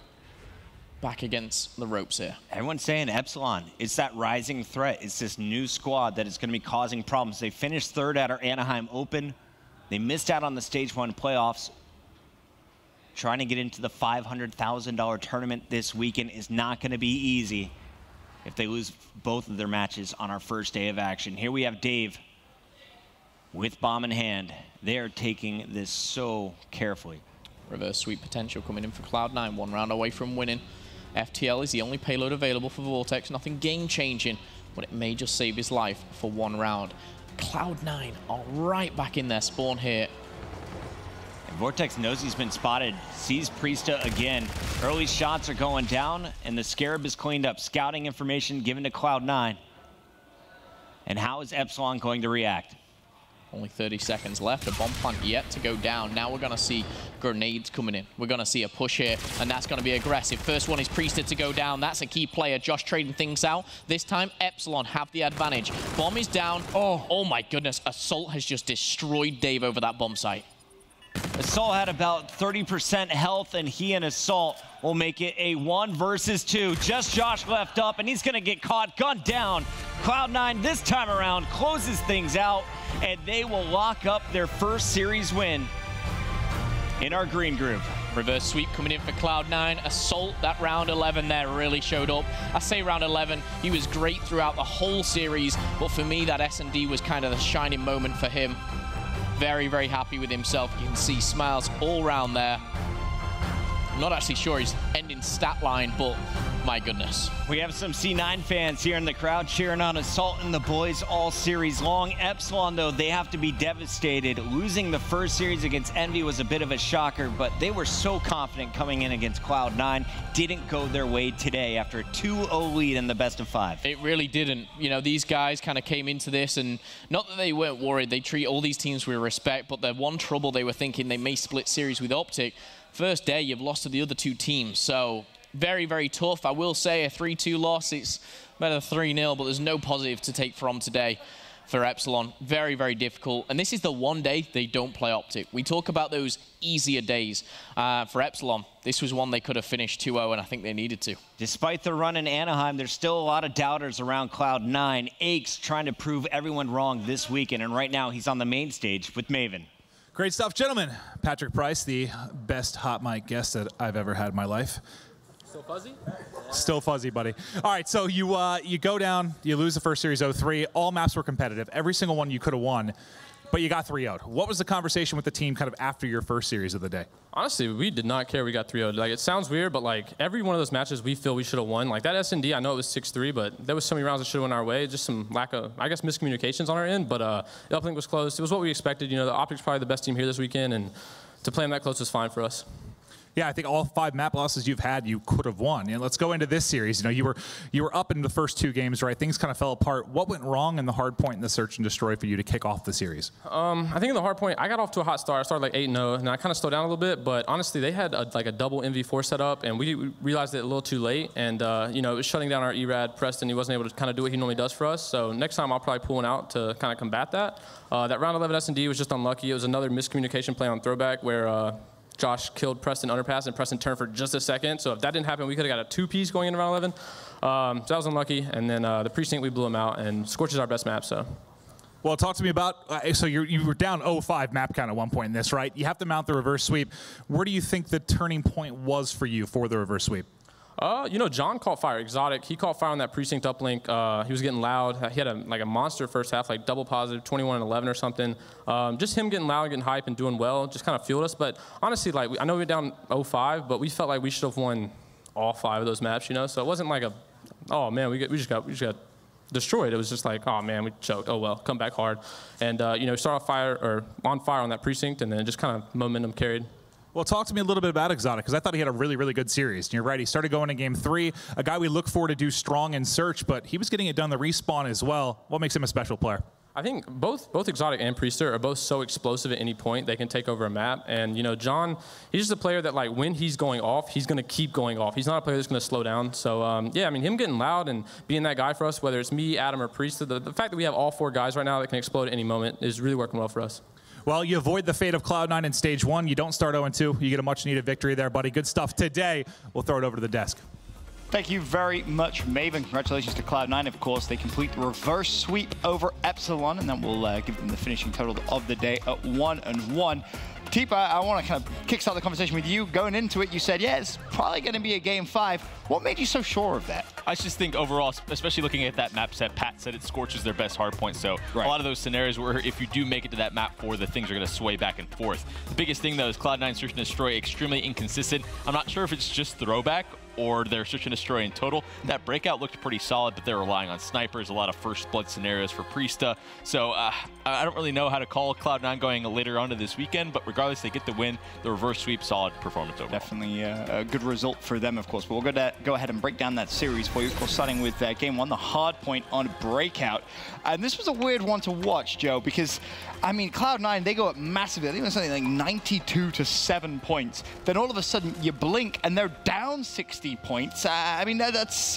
Back against the ropes here. Everyone's saying Epsilon. It's that rising threat. It's this new squad that is going to be causing problems. They finished 3rd at our Anaheim Open. They missed out on the Stage 1 playoffs. Trying to get into the $500,000 tournament this weekend is not going to be easy if they lose both of their matches on our first day of action. Here we have Dave with bomb in hand. They are taking this so carefully. Reverse sweep potential coming in for Cloud9. 1 round away from winning. FTL is the only payload available for Vortex. Nothing game-changing, but it may just save his life for 1 round. Cloud9 are right back in their spawn here. And Vortex knows he's been spotted. Sees Priesta again. Early shots are going down, and the Scarab is cleaned up. Scouting information given to Cloud9. And how is Epsilon going to react? Only 30 seconds left. A bomb plant yet to go down. Now we're going to see grenades coming in. We're going to see a push here, and that's going to be aggressive. First one is Priesta to go down. That's a key player. Josh trading things out. This time, Epsilon have the advantage. Bomb is down. Oh my goodness. Assault has just destroyed Dave over that bomb site. Assault had about 30% health, and he and Assault will make it a 1 versus 2. Just Josh left up, and he's going to get caught, gunned down. Cloud9 this time around closes things out, and they will lock up their first series win in our green group. Reverse sweep coming in for Cloud9. Assault, that round 11 there really showed up. I say round 11, he was great throughout the whole series, but for me, that S&D was kind of the shining moment for him. Very, very happy with himself. You can see smiles all around there. I'm not actually sure his ending stat line, but my goodness. We have some C9 fans here in the crowd cheering on Assault and the boys all series long. Epsilon, though, they have to be devastated. Losing the first series against Envy was a bit of a shocker, but they were so confident coming in against Cloud9. Didn't go their way today after a 2-0 lead in the best of 5. It really didn't. You know, these guys kind of came into this, and not that they weren't worried. They treat all these teams with respect, but the one trouble they were thinking they may split series with Optic. First day, you've lost to the other 2 teams, so very, very tough. I will say a 3-2 loss, it's better than 3-0, but there's no positive to take from today for Epsilon. Very, very difficult. And this is the one day they don't play Optic. We talk about those easier days. For Epsilon, this was one they could have finished 2-0, and I think they needed to. Despite the run in Anaheim, there's still a lot of doubters around Cloud9. Aches trying to prove everyone wrong this weekend, and right now he's on the main stage with Maven. Great stuff, gentlemen. Patrick Price, the best hot mic guest that I've ever had in my life. Still fuzzy? Still fuzzy, buddy. All right, so you go down, you lose the first series 0-3. All maps were competitive. Every single one you could have won, but you got 3-0'd. What was the conversation with the team kind of after your first series of the day? Honestly, we did not care we got 3-0'd. Like, it sounds weird, but like every one of those matches we feel we should have won. Like that S&D, I know it was 6-3, but there was so many rounds that should have went our way. Just some lack of, I guess, miscommunications on our end. But the uplink was close. It was what we expected. You know, the Optic's probably the best team here this weekend, and to play them that close was fine for us. Yeah, I think all 5 map losses you've had, you could have won. And let's go into this series. You know, you were up in the first 2 games, right? Things kind of fell apart. What went wrong in the hard point in the search and destroy for you to kick off the series? I think in the hard point, I got off to a hot start. I started like 8-0, and I kind of slowed down a little bit. But honestly, they had like a double MV4 set up, and we realized it a little too late. And you know, it was shutting down our ERAD. Preston, he wasn't able to kind of do what he normally does for us. So next time, I'll probably pull one out to kind of combat that. That round 11 S&D was just unlucky. It was another miscommunication play on throwback where Josh killed Preston underpass, and Preston turned for just a second. So if that didn't happen, we could have got a 2-piece going into round 11. So that was unlucky. And then the precinct, we blew him out, and Scorch is our best map. So. Well, talk to me about, so you were down 0-5 map count at one point in this, right? You have to mount the reverse sweep. Where do you think the turning point was for you for the reverse sweep? You know, John caught fire. Exotic, he caught fire on that precinct uplink. He was getting loud. He had a monster first half, like double positive, 21-11 or something. Just him getting loud, getting hype, and doing well just kind of fueled us. But honestly, like I know we were down 0-5, but we felt like we should have won all 5 of those maps. You know, so it wasn't like a, oh man, we just got destroyed. It was just like, oh man, we choked. Oh well, come back hard. And you know, start off on fire on that precinct, and then just kind of momentum carried. Well, talk to me a little bit about Exotic, because I thought he had a really, really good series. And you're right, he started going in game 3, a guy we look for to do strong in search, but he was getting it done the respawn as well. What makes him a special player? I think both Exotic and Priester are both so explosive at any point. They can take over a map. And, you know, John, he's just a player that, like, when he's going off, he's going to keep going off. He's not a player that's going to slow down. So, yeah, I mean, him getting loud and being that guy for us, whether it's me, Adam, or Priester, the fact that we have all 4 guys right now that can explode at any moment is really working well for us. Well, you avoid the fate of Cloud9 in Stage 1. You don't start 0-2. You get a much-needed victory there, buddy. Good stuff today. We'll throw it over to the desk. Thank you very much, Maven. Congratulations to Cloud9, of course. They complete the reverse sweep over Epsilon, and then we'll give them the finishing total of the day at 1-1. Teepa, I want to kind of kickstart the conversation with you. Going into it, you said, yeah, it's probably going to be a game 5. What made you so sure of that? I just think overall, especially looking at that map set, Pat said it scorches their best hard point. So a lot of those scenarios where if you do make it to that map 4, the things are going to sway back and forth. The biggest thing, though, is Cloud9 Search and Destroy extremely inconsistent. I'm not sure if it's just throwback or their Search and Destroy in total. That breakout looked pretty solid, but they're relying on snipers, a lot of first blood scenarios for Priesta. So I don't really know how to call Cloud9 going later on to this weekend, but regardless, they get the win. The reverse sweep, solid performance overall. Definitely a good result for them, of course. But we're going to go ahead and break down that series for you. Of course, starting with game 1, the hard point on Breakout. And this was a weird one to watch, Joe, because, I mean, Cloud9, they go up massively. I think it was something like 92-7 points. Then all of a sudden, you blink, and they're down 60 points. I mean, that's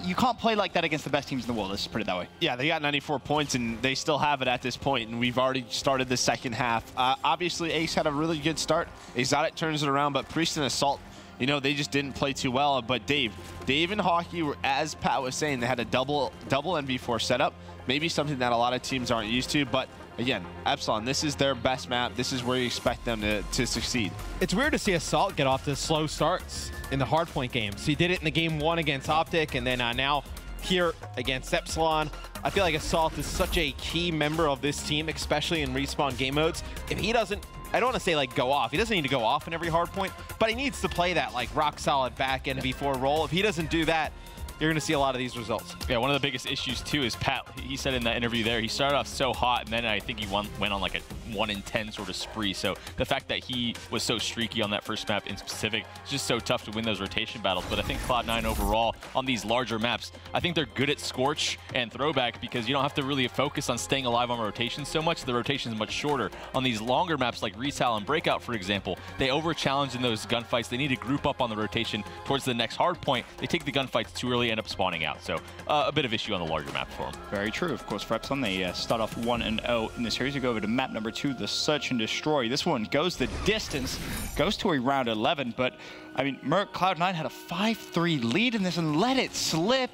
you can't play like that against the best teams in the world. Let's put it that way. Yeah, they got 94 points, and they still have it at this point, and we've already started the second half. Obviously, Ace had a really good start. Exotic turns it around, but Priest and Assault, you know, they just didn't play too well. But Dave and Hockey were, as Pat was saying, they had a double MV4 setup. Maybe something that a lot of teams aren't used to, but again, Epsilon, this is their best map. This is where you expect them to succeed. It's weird to see Assault get off to slow starts in the hardpoint games. He did it in the game 1 against Optic, and then now here against Epsilon. I feel like Assault is such a key member of this team, especially in respawn game modes. If he doesn't I don't want to say like go off. He doesn't need to go off in every hard point, but he needs to play that like rock solid back NV4 role. If he doesn't do that, you're going to see a lot of these results. Yeah, one of the biggest issues, too, is Pat, he said in that interview there, he started off so hot, and then I think he went on like a 1 in 10 sort of spree. So the fact that he was so streaky on that first map in specific, it's just so tough to win those rotation battles. But I think Cloud9 overall on these larger maps, I think they're good at Scorch and Throwback because you don't have to really focus on staying alive on rotations so much. The rotation is much shorter. On these longer maps like Retal and Breakout, for example, they over-challenge in those gunfights. They need to group up on the rotation towards the next hard point. They take the gunfights too early, end up spawning out. So a bit of issue on the larger map for them. Very true. Of course, for Epsilon, they start off 1-0 in the series. We go over to map number 2, the Search and Destroy. This one goes the distance, goes to a round 11, but I mean, Merc, Cloud9 had a 5-3 lead in this and let it slip.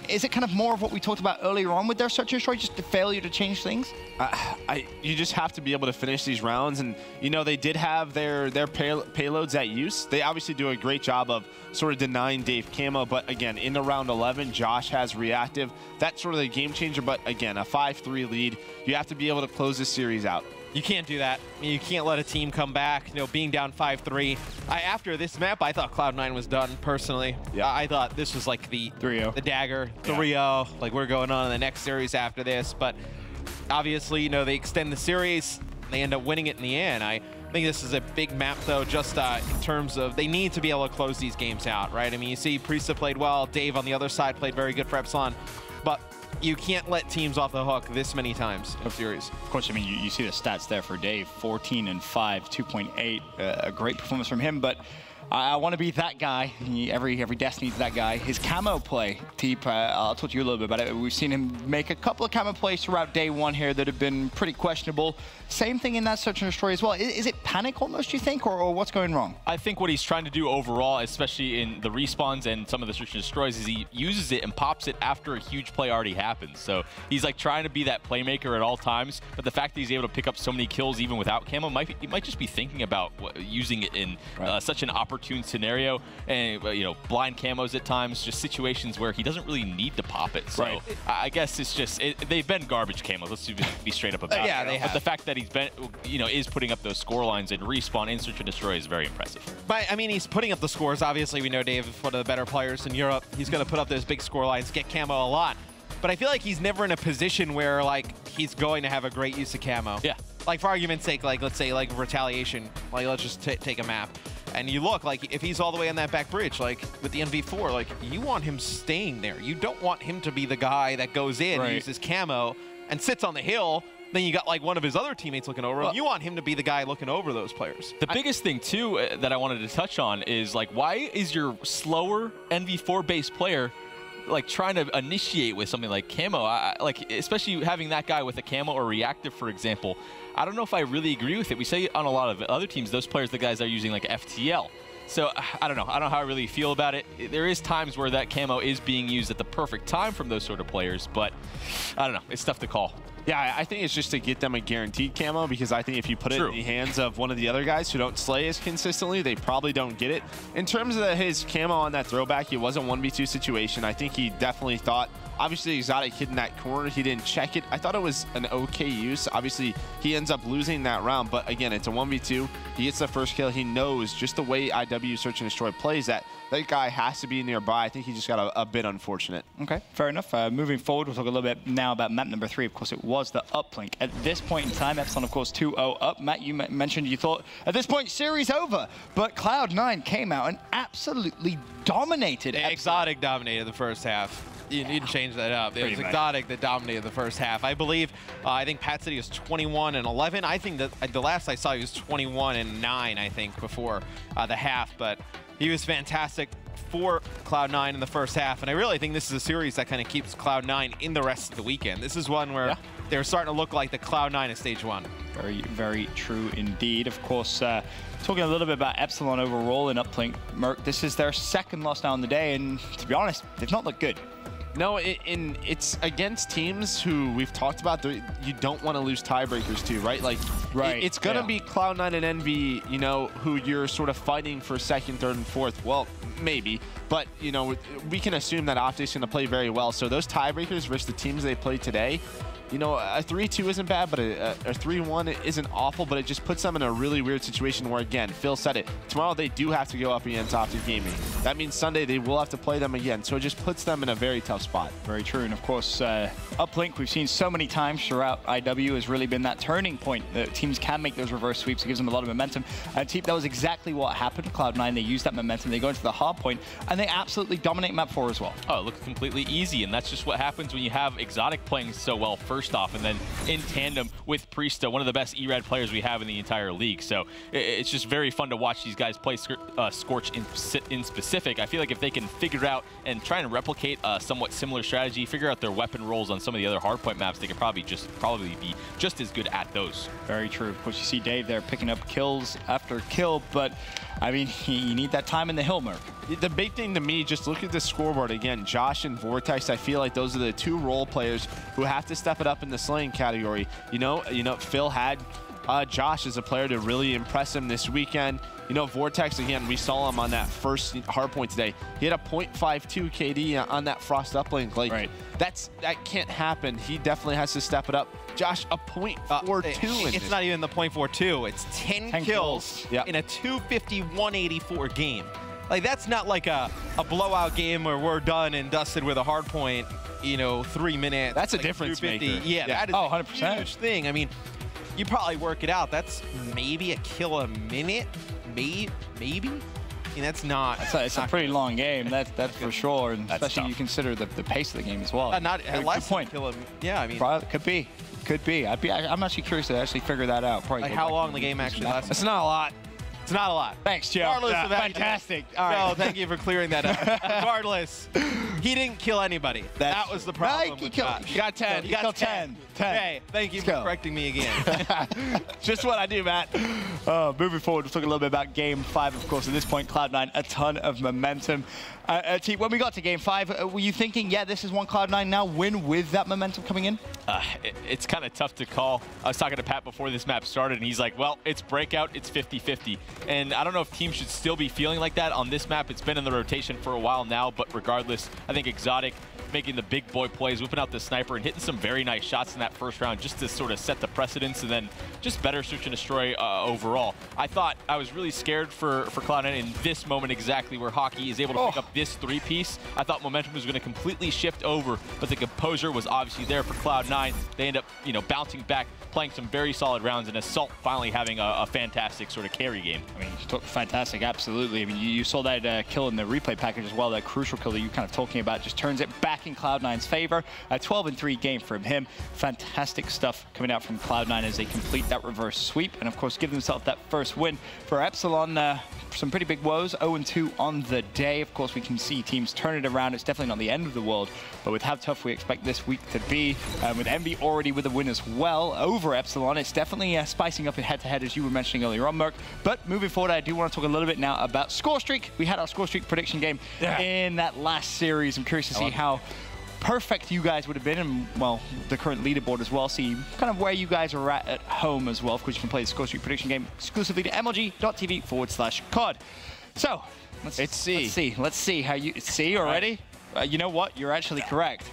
Is it kind of more of what we talked about earlier on with their Search and Destroy, just the failure to change things? You just have to be able to finish these rounds, and you know they did have their payloads at use. They obviously do a great job of sort of denying Dave camo, but again, in the round 11, Josh has reactive. That's sort of the game changer, but again, a 5-3 lead. You have to be able to close this series out. You can't do that. I mean, you can't let a team come back, you know, being down 5-3. After this map, I thought Cloud9 was done, personally. Yeah. I thought this was like the 3-0. The dagger, 3-0. Like, we're going on in the next series after this. But obviously, you know, they extend the series. They end up winning it in the end. I think this is a big map, though, just in terms of they need to be able to close these games out, right? I mean, you see Priesta played well. Dave on the other side played very good for Epsilon. But you can't let teams off the hook this many times in a series. Of course, I mean, you see the stats there for Dave, 14 and 5, 2.8, a great performance from him, but I want to be that guy. Every desk needs that guy. His camo play, Teep, I'll talk to you a little bit about it. We've seen him make a couple of camo plays throughout day one here that have been pretty questionable. Same thing in that Search and Destroy as well. Is it panic almost, you think, or what's going wrong? I think what he's trying to do overall, especially in the respawns and some of the Search and Destroys, is he uses it and pops it after a huge play already happens. So he's like trying to be that playmaker at all times, but the fact that he's able to pick up so many kills even without camo, he might just be thinking about using it in such an opportune scenario, and you know, blind camos at times, just situations where he doesn't really need to pop it. So I guess it's just they've been garbage camos. Let's be straight up about it. Yeah, they have. But the fact that he's been, you know, is putting up those score lines and respawn in Search and Destroy is very impressive. But I mean, he's putting up the scores. Obviously, we know Dave is one of the better players in Europe. He's going to put up those big score lines, get camo a lot. But I feel like he's never in a position where like he's going to have a great use of camo. Yeah. Like for argument's sake, like let's say like retaliation. Like let's just take a map. And you look, like, if he's all the way on that back bridge, like, with the NV4, like, you want him staying there. You don't want him to be the guy that goes in, uses camo, and sits on the hill. Then you got, like, one of his other teammates looking over him. You want him to be the guy looking over those players. The biggest thing, too, that I wanted to touch on is, like, why is your slower NV4-based player like trying to initiate with something like camo, like especially having that guy with a camo or reactive, for example? I don't know if I really agree with it. We say on a lot of other teams, those players, the guys are using like FTL. So I don't know. I don't know how I really feel about it. There is times where that camo is being used at the perfect time from those sort of players, but I don't know. It's tough to call. Yeah, I think it's just to get them a guaranteed camo, because I think if you put it in the hands of one of the other guys who don't slay as consistently, they probably don't get it. In terms of his camo on that throwback, it was a 1v2 situation. I think he definitely thought, obviously Exotic hid in that corner. He didn't check it. I thought it was an okay use. Obviously, he ends up losing that round, but again, it's a 1v2. He gets the first kill. He knows just the way IW Search and Destroy plays that guy has to be nearby. I think he just got a bit unfortunate. Okay, fair enough. Moving forward, we'll talk a little bit now about map number 3. Of course, it was the uplink. At this point in time, Epsilon, of course, 2-0 up. Matt, you mentioned you thought at this point, series over, but Cloud9 came out and absolutely dominated. Exotic dominated the first half. You need to change that up. It was Exotic that dominated the first half. I believe, I think Pat said he was 21-11. I think that the last I saw he was 21-9, I think, before the half. But he was fantastic for Cloud9 in the first half. And I really think this is a series that kind of keeps Cloud9 in the rest of the weekend. This is one where they're starting to look like the Cloud9 of Stage 1. Very, very true indeed. Of course, talking a little bit about Epsilon overall in uplink, Merc, this is their second loss now in the day. And to be honest, they've not looked good. No, it's against teams who we've talked about. You don't want to lose tiebreakers to, right? Like, it's going to be Cloud9 and Envy, you know, who you're sort of fighting for second, third, and fourth. Well, maybe. But, you know, we can assume that Optic's going to play very well. So those tiebreakers versus the teams they play today, you know, a 3-2 isn't bad, but a 3-1 isn't awful, but it just puts them in a really weird situation where, again, Phil said it, tomorrow they do have to go up against Optic Gaming. That means Sunday they will have to play them again, so it just puts them in a very tough spot. Very true, and of course, uplink we've seen so many times throughout IW has really been that turning point. The teams can make those reverse sweeps. It gives them a lot of momentum. That was exactly what happened to Cloud9. They use that momentum. They go into the hard point, and they absolutely dominate map 4 as well. Oh, it looks completely easy, and that's just what happens when you have Exotic playing so well first off, and then in tandem with Priesta, one of the best E-Red players we have in the entire league. So it's just very fun to watch these guys play Scorch in specific. I feel like if they can figure out and try and replicate a somewhat similar strategy, figure out their weapon roles on some of the other hardpoint maps, they could probably be just as good at those. Very true. Of course, you see Dave there picking up kills after kill, but I mean, you need that time in the hill, Merc. The big thing to me, just look at the scoreboard again. Josh and Vortex, I feel like those are the two role players who have to step it up in the slaying category. You know, Phil had Josh as a player to really impress him this weekend. You know, Vortex, again, we saw him on that first hardpoint today. He had a 0.52 KD on that Frost uplink. Like, right. That can't happen. He definitely has to step it up. Josh, a 0.42 It's not even the 0.42. It's 10 kills in a 250-184 game. Like, that's not like a blowout game where we're done and dusted with a hard point, you know, 3 minutes. That's a like difference maker. Yeah, that is 100%. a huge thing. I mean, you probably work it out. That's maybe a kill a minute, maybe. I mean, that's not. It's a pretty long game. That's for sure, and especially tough. you consider the pace of the game as well. Not less than kill a. Yeah, I mean, could be. I'm actually curious to actually figure that out. Probably like how long the game actually lasts. It's not a lot. It's not a lot. Thanks, Joe. Regardless of fantastic. All right. No, thank you for clearing that up. Regardless, he didn't kill anybody. That was the problem. He got 10. He got 10. 10. Hey, thank you for correcting me again. Just what I do, Matt. Moving forward, we'll talk a little bit about Game 5. Of course, at this point, Cloud9, a ton of momentum. T, when we got to Game 5, were you thinking, yeah, this is one Cloud9 now win with that momentum coming in? It's kind of tough to call. I was talking to Pat before this map started, and he's like, well, it's breakout, it's 50-50. And I don't know if teams should still be feeling like that on this map. It's been in the rotation for a while now, but regardless, I think Exotic making the big boy plays, whipping out the sniper, and hitting some very nice shots in that first round just to sort of set the precedence, and then just better search and destroy overall. I thought I was really scared for Cloud9 in this moment exactly where Hockey is able to pick up this 3-piece. I thought momentum was going to completely shift over, but the composure was obviously there for Cloud9. They end up, bouncing back, playing some very solid rounds, and Assault finally having a fantastic sort of carry game. I mean, fantastic, absolutely. I mean, you saw that kill in the replay package as well, that crucial kill that you kind of talking about, just turns it back in Cloud9's favor. A 12-3 game from him. Fantastic stuff coming out from Cloud9 as they complete that reverse sweep, and of course give themselves that first win. For Epsilon, some pretty big woes, 0-2 on the day. Of course, we can see teams turn it around. It's definitely not the end of the world, but with how tough we expect this week to be, with Envy already with a win as well over Epsilon, it's definitely spicing up a head-to-head, as you were mentioning earlier on, Merc. But moving forward, I do want to talk a little bit now about score streak. We had our score streak prediction game in that last series. I'm curious to see how perfect you guys would have been, and well, the current leaderboard as well. See kind of where you guys are at home as well. Of course, you can play the score streak prediction game exclusively to mlg.tv/COD. So let's see how you see already. You know what? You're actually correct.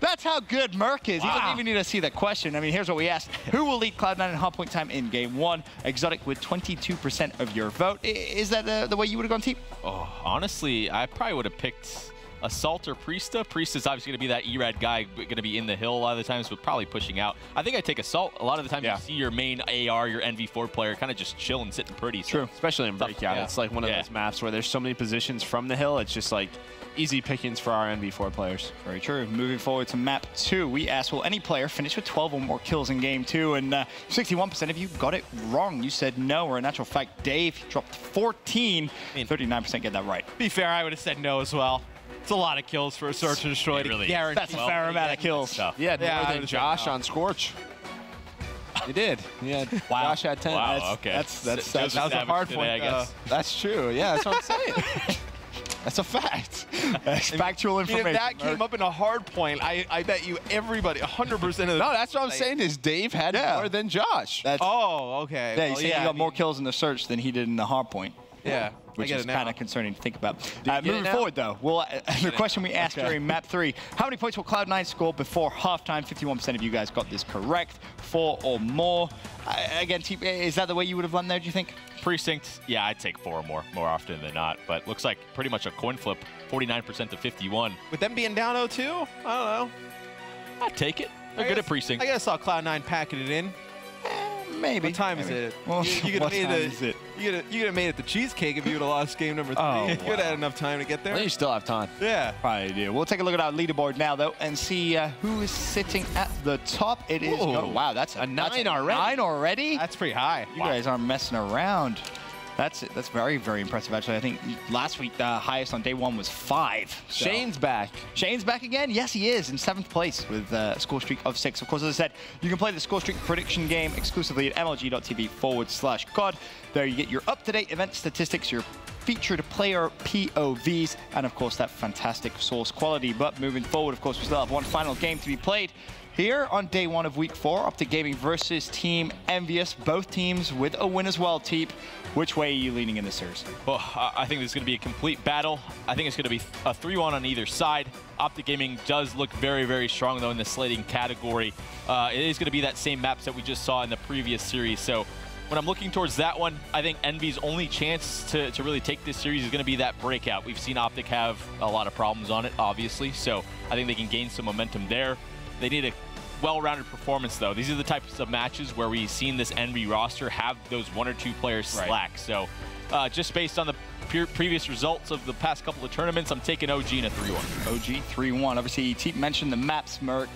That's how good Merc is. He doesn't even need to see the question. I mean, here's what we asked. Who will lead Cloud9 in hardpoint time in Game 1? Exotic with 22% of your vote. Is that the way you would have gone, Team? Oh, honestly, I probably would have picked Assault or Priesta. Priesta's obviously going to be that E-Rad guy, going to be in the hill a lot of the times, but probably pushing out. I think I take Assault. A lot of the time you see your main AR, your NV4 player, kind of just chilling, sitting pretty. True. Especially in Breakout. It's like one of those maps where there's so many positions from the hill. It's just like easy pickings for our NV4 players. Very true. Moving forward to map 2, we asked, will any player finish with 12 or more kills in Game 2? And 61% of you got it wrong. You said no, or in actual fact, Dave dropped 14. 39% get that right. To be fair, I would have said no as well. It's a lot of kills for a search and destroy. Really, that's a fair amount of kills. Yeah, more than Josh on Scorch. He did. Yeah, Josh had 10. Wow, okay. That was a hard point. I guess. That's true. Yeah, that's what I'm saying. That's a fact. That's factual information. If that came up in a hard point, I bet you everybody, 100% of the... No, that's what I'm saying is Dave had more than Josh. Oh, okay. Yeah, he got more kills in the search than he did in the hard point. Yeah. which is kind of concerning to think about. get Moving it now? forward, though, the question we asked during map 3, how many points will Cloud9 score before halftime? 51% of you guys got this correct. 4 or more. Again, is that the way you would have run there, do you think? Precinct, yeah, I'd take 4 or more often than not. But looks like pretty much a coin flip, 49% to 51. With them being down 0-2, I don't know. I'd take it. They're good at Precinct. I guess I saw Cloud9 packing it in. Maybe. What time is it? Well, You could have made it the cheesecake if you would have lost game number 3. Oh, You could have had enough time to get there. Well, you still have time. Yeah. Probably do. We'll take a look at our leaderboard now, though, and see who is sitting at the top. It is. Ooh. Oh, wow, that's A 9 that's already. 9 already? That's pretty high. You guys aren't messing around. That's very, very impressive, actually. I think last week the highest on day 1 was 5. So. Shane's back. Shane's back again? Yes, he is, in 7th place with a score streak of 6. Of course, as I said, you can play the score streak prediction game exclusively at mlg.tv/COD. There you get your up-to-date event statistics, your featured player POVs, and of course that fantastic source quality. But moving forward, of course, we still have one final game to be played. Here on day 1 of week 4, Optic Gaming versus Team Envious. Both teams with a win as well, Teep. Which way are you leaning in this series? Well, I think this is going to be a complete battle. I think it's going to be a 3-1 on either side. Optic Gaming does look very, very strong, though, in the slating category. It is going to be that same maps that we just saw in the previous series. So when I'm looking towards that one, I think Envy's only chance to really take this series is going to be that breakout. We've seen Optic have a lot of problems on it, obviously. So I think they can gain some momentum there. They need a well-rounded performance, though. These are the types of matches where we've seen this Envy roster have those 1 or 2 players slack. So just based on the previous results of the past couple of tournaments, I'm taking OG in a 3-1. OG 3-1. Obviously, Teep mentioned the maps, Merc.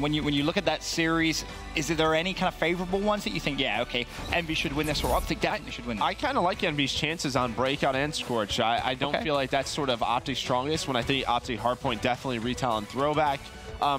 When you look at that series, is there any kind of favorable ones that you think, yeah, okay, Envy should win this, or Optic definitely should win this? I kind of like Envy's chances on Breakout and Scorch. I don't feel like that's sort of Optic's strongest, when I think Optic Hardpoint definitely retail and Throwback.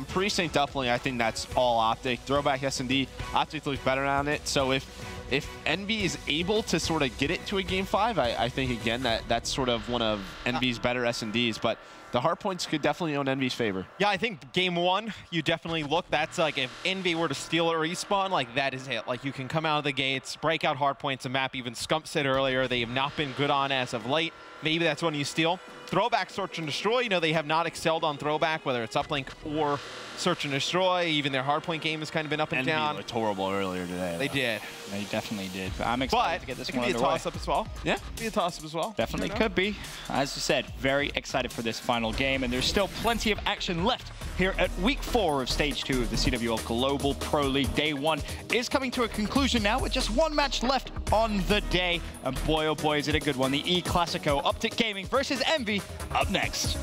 Precinct definitely, I think that's all Optic. Throwback S&D, Optic looks better on it. So if Envy is able to sort of get it to a game 5, I think again that's sort of one of Envy's better S&Ds. But the hardpoints could definitely own Envy's favor. Yeah, I think game 1, you definitely look. That's like if Envy were to steal a respawn, like that is it. Like you can come out of the gates, break out hardpoints, a map even Scump said earlier they have not been good on as of late. Maybe that's when you steal. Throwback, Search and Destroy, you know, they have not excelled on Throwback, whether it's Uplink or Search and Destroy. Even their hardpoint game has kind of been up and Envy down. looked horrible earlier today. They did. They definitely did. But I'm excited to get this it one could be a underway. toss-up as well. Yeah. Be a toss-up as well. Definitely could be. As I said, very excited for this final game, and there's still plenty of action left here at week 4 of stage 2 of the CWL Global Pro League. Day 1 is coming to a conclusion now with just 1 match left on the day. And boy, oh boy, is it a good one. The E Classico, Optic Gaming versus Envy, up next.